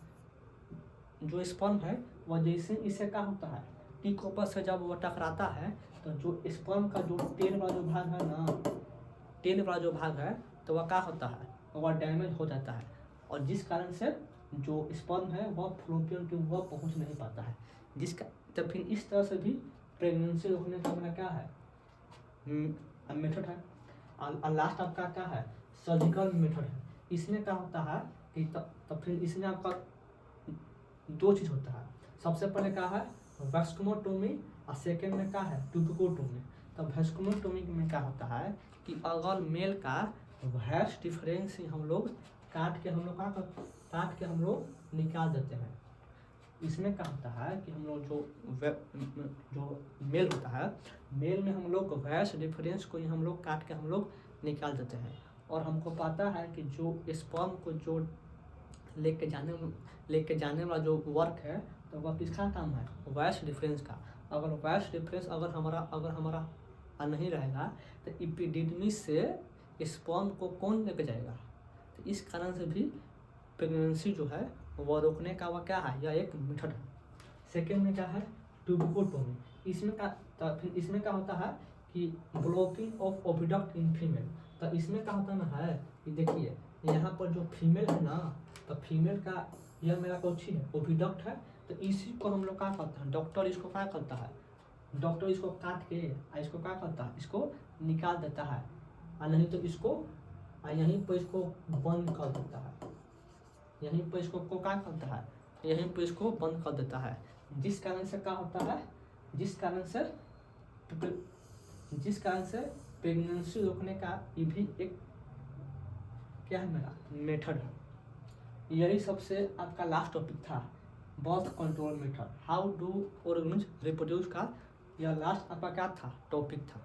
जो स्पर्म है वह जैसे इससे क्या होता है टी कॉपर से जब वह टकराता है तो जो स्पर्म का जो टेल वाला जो भाग है ना, टेल वाला जो भाग है तो वह क्या होता है वह डैमेज हो जाता है, और जिस कारण से जो स्पर्म है वह फ्लोपियन ट्यूब वह पहुंच नहीं पाता है, जिसका तो फिर इस तरह से भी प्रेगनेंसी रोकने का मेरा क्या है मेथड है। और लास्ट आपका क्या है सर्जिकल मेथड है। इसमें क्या होता है कि तब फिर इसमें आपका 2 चीज़ होता है। सबसे पहले क्या है वैस्कुलोटोमी और सेकेंड में क्या है ट्यूबिकोटोमी। तो वैस्कुलोटोमी में क्या होता है कि अगर मेल का वैस डिफरेंस ही हम लोग काट के हम लोग निकाल देते हैं। इसमें क्या होता है कि हम लोग जो मेल होता है, मेल में हम लोग वैस डिफरेंस को ही हम लोग काट के हम लोग निकाल देते हैं, और हमको पता है कि जो स्पर्म को जो लेके जाने वाला जो वर्क है तो वह किसका काम है वैस डिफरेंस का। अगर वैस डिफरेंस अगर हमारा नहीं रहेगा तो एपिडिडमिस से स्पर्म को कौन लेके जाएगा, तो इस कारण से भी प्रेगनेंसी जो है वह रोकने का वह क्या है यह एक मेथड है। सेकेंड में क्या है ट्यूबिकोटोमी। इसमें क्या होता है कि blocking of oviduct in female. तो इसमें क्या होता है कि देखिए यहाँ पर जो फीमेल है ना, तो फीमेल का यह मेरा कोची है ओविडक्ट है, तो इसी को हम लोग क्या करते हैं डॉक्टर इसको क्या करता है, डॉक्टर इसको काट के इसको क्या करता है इसको निकाल देता है, और नहीं तो इसको यहीं पर इसको बंद कर देता है, यहीं पर इसको क्या करता है यहीं पे इसको बंद कर देता है, जिस कारण से क्या होता है, जिस कारण से प्रेगनेंसी रोकने का ये भी एक क्या है मेरा मेथड है। यही सबसे आपका लास्ट टॉपिक था, birth control method, how do organism reproduce का यह लास्ट आपका क्या था टॉपिक था।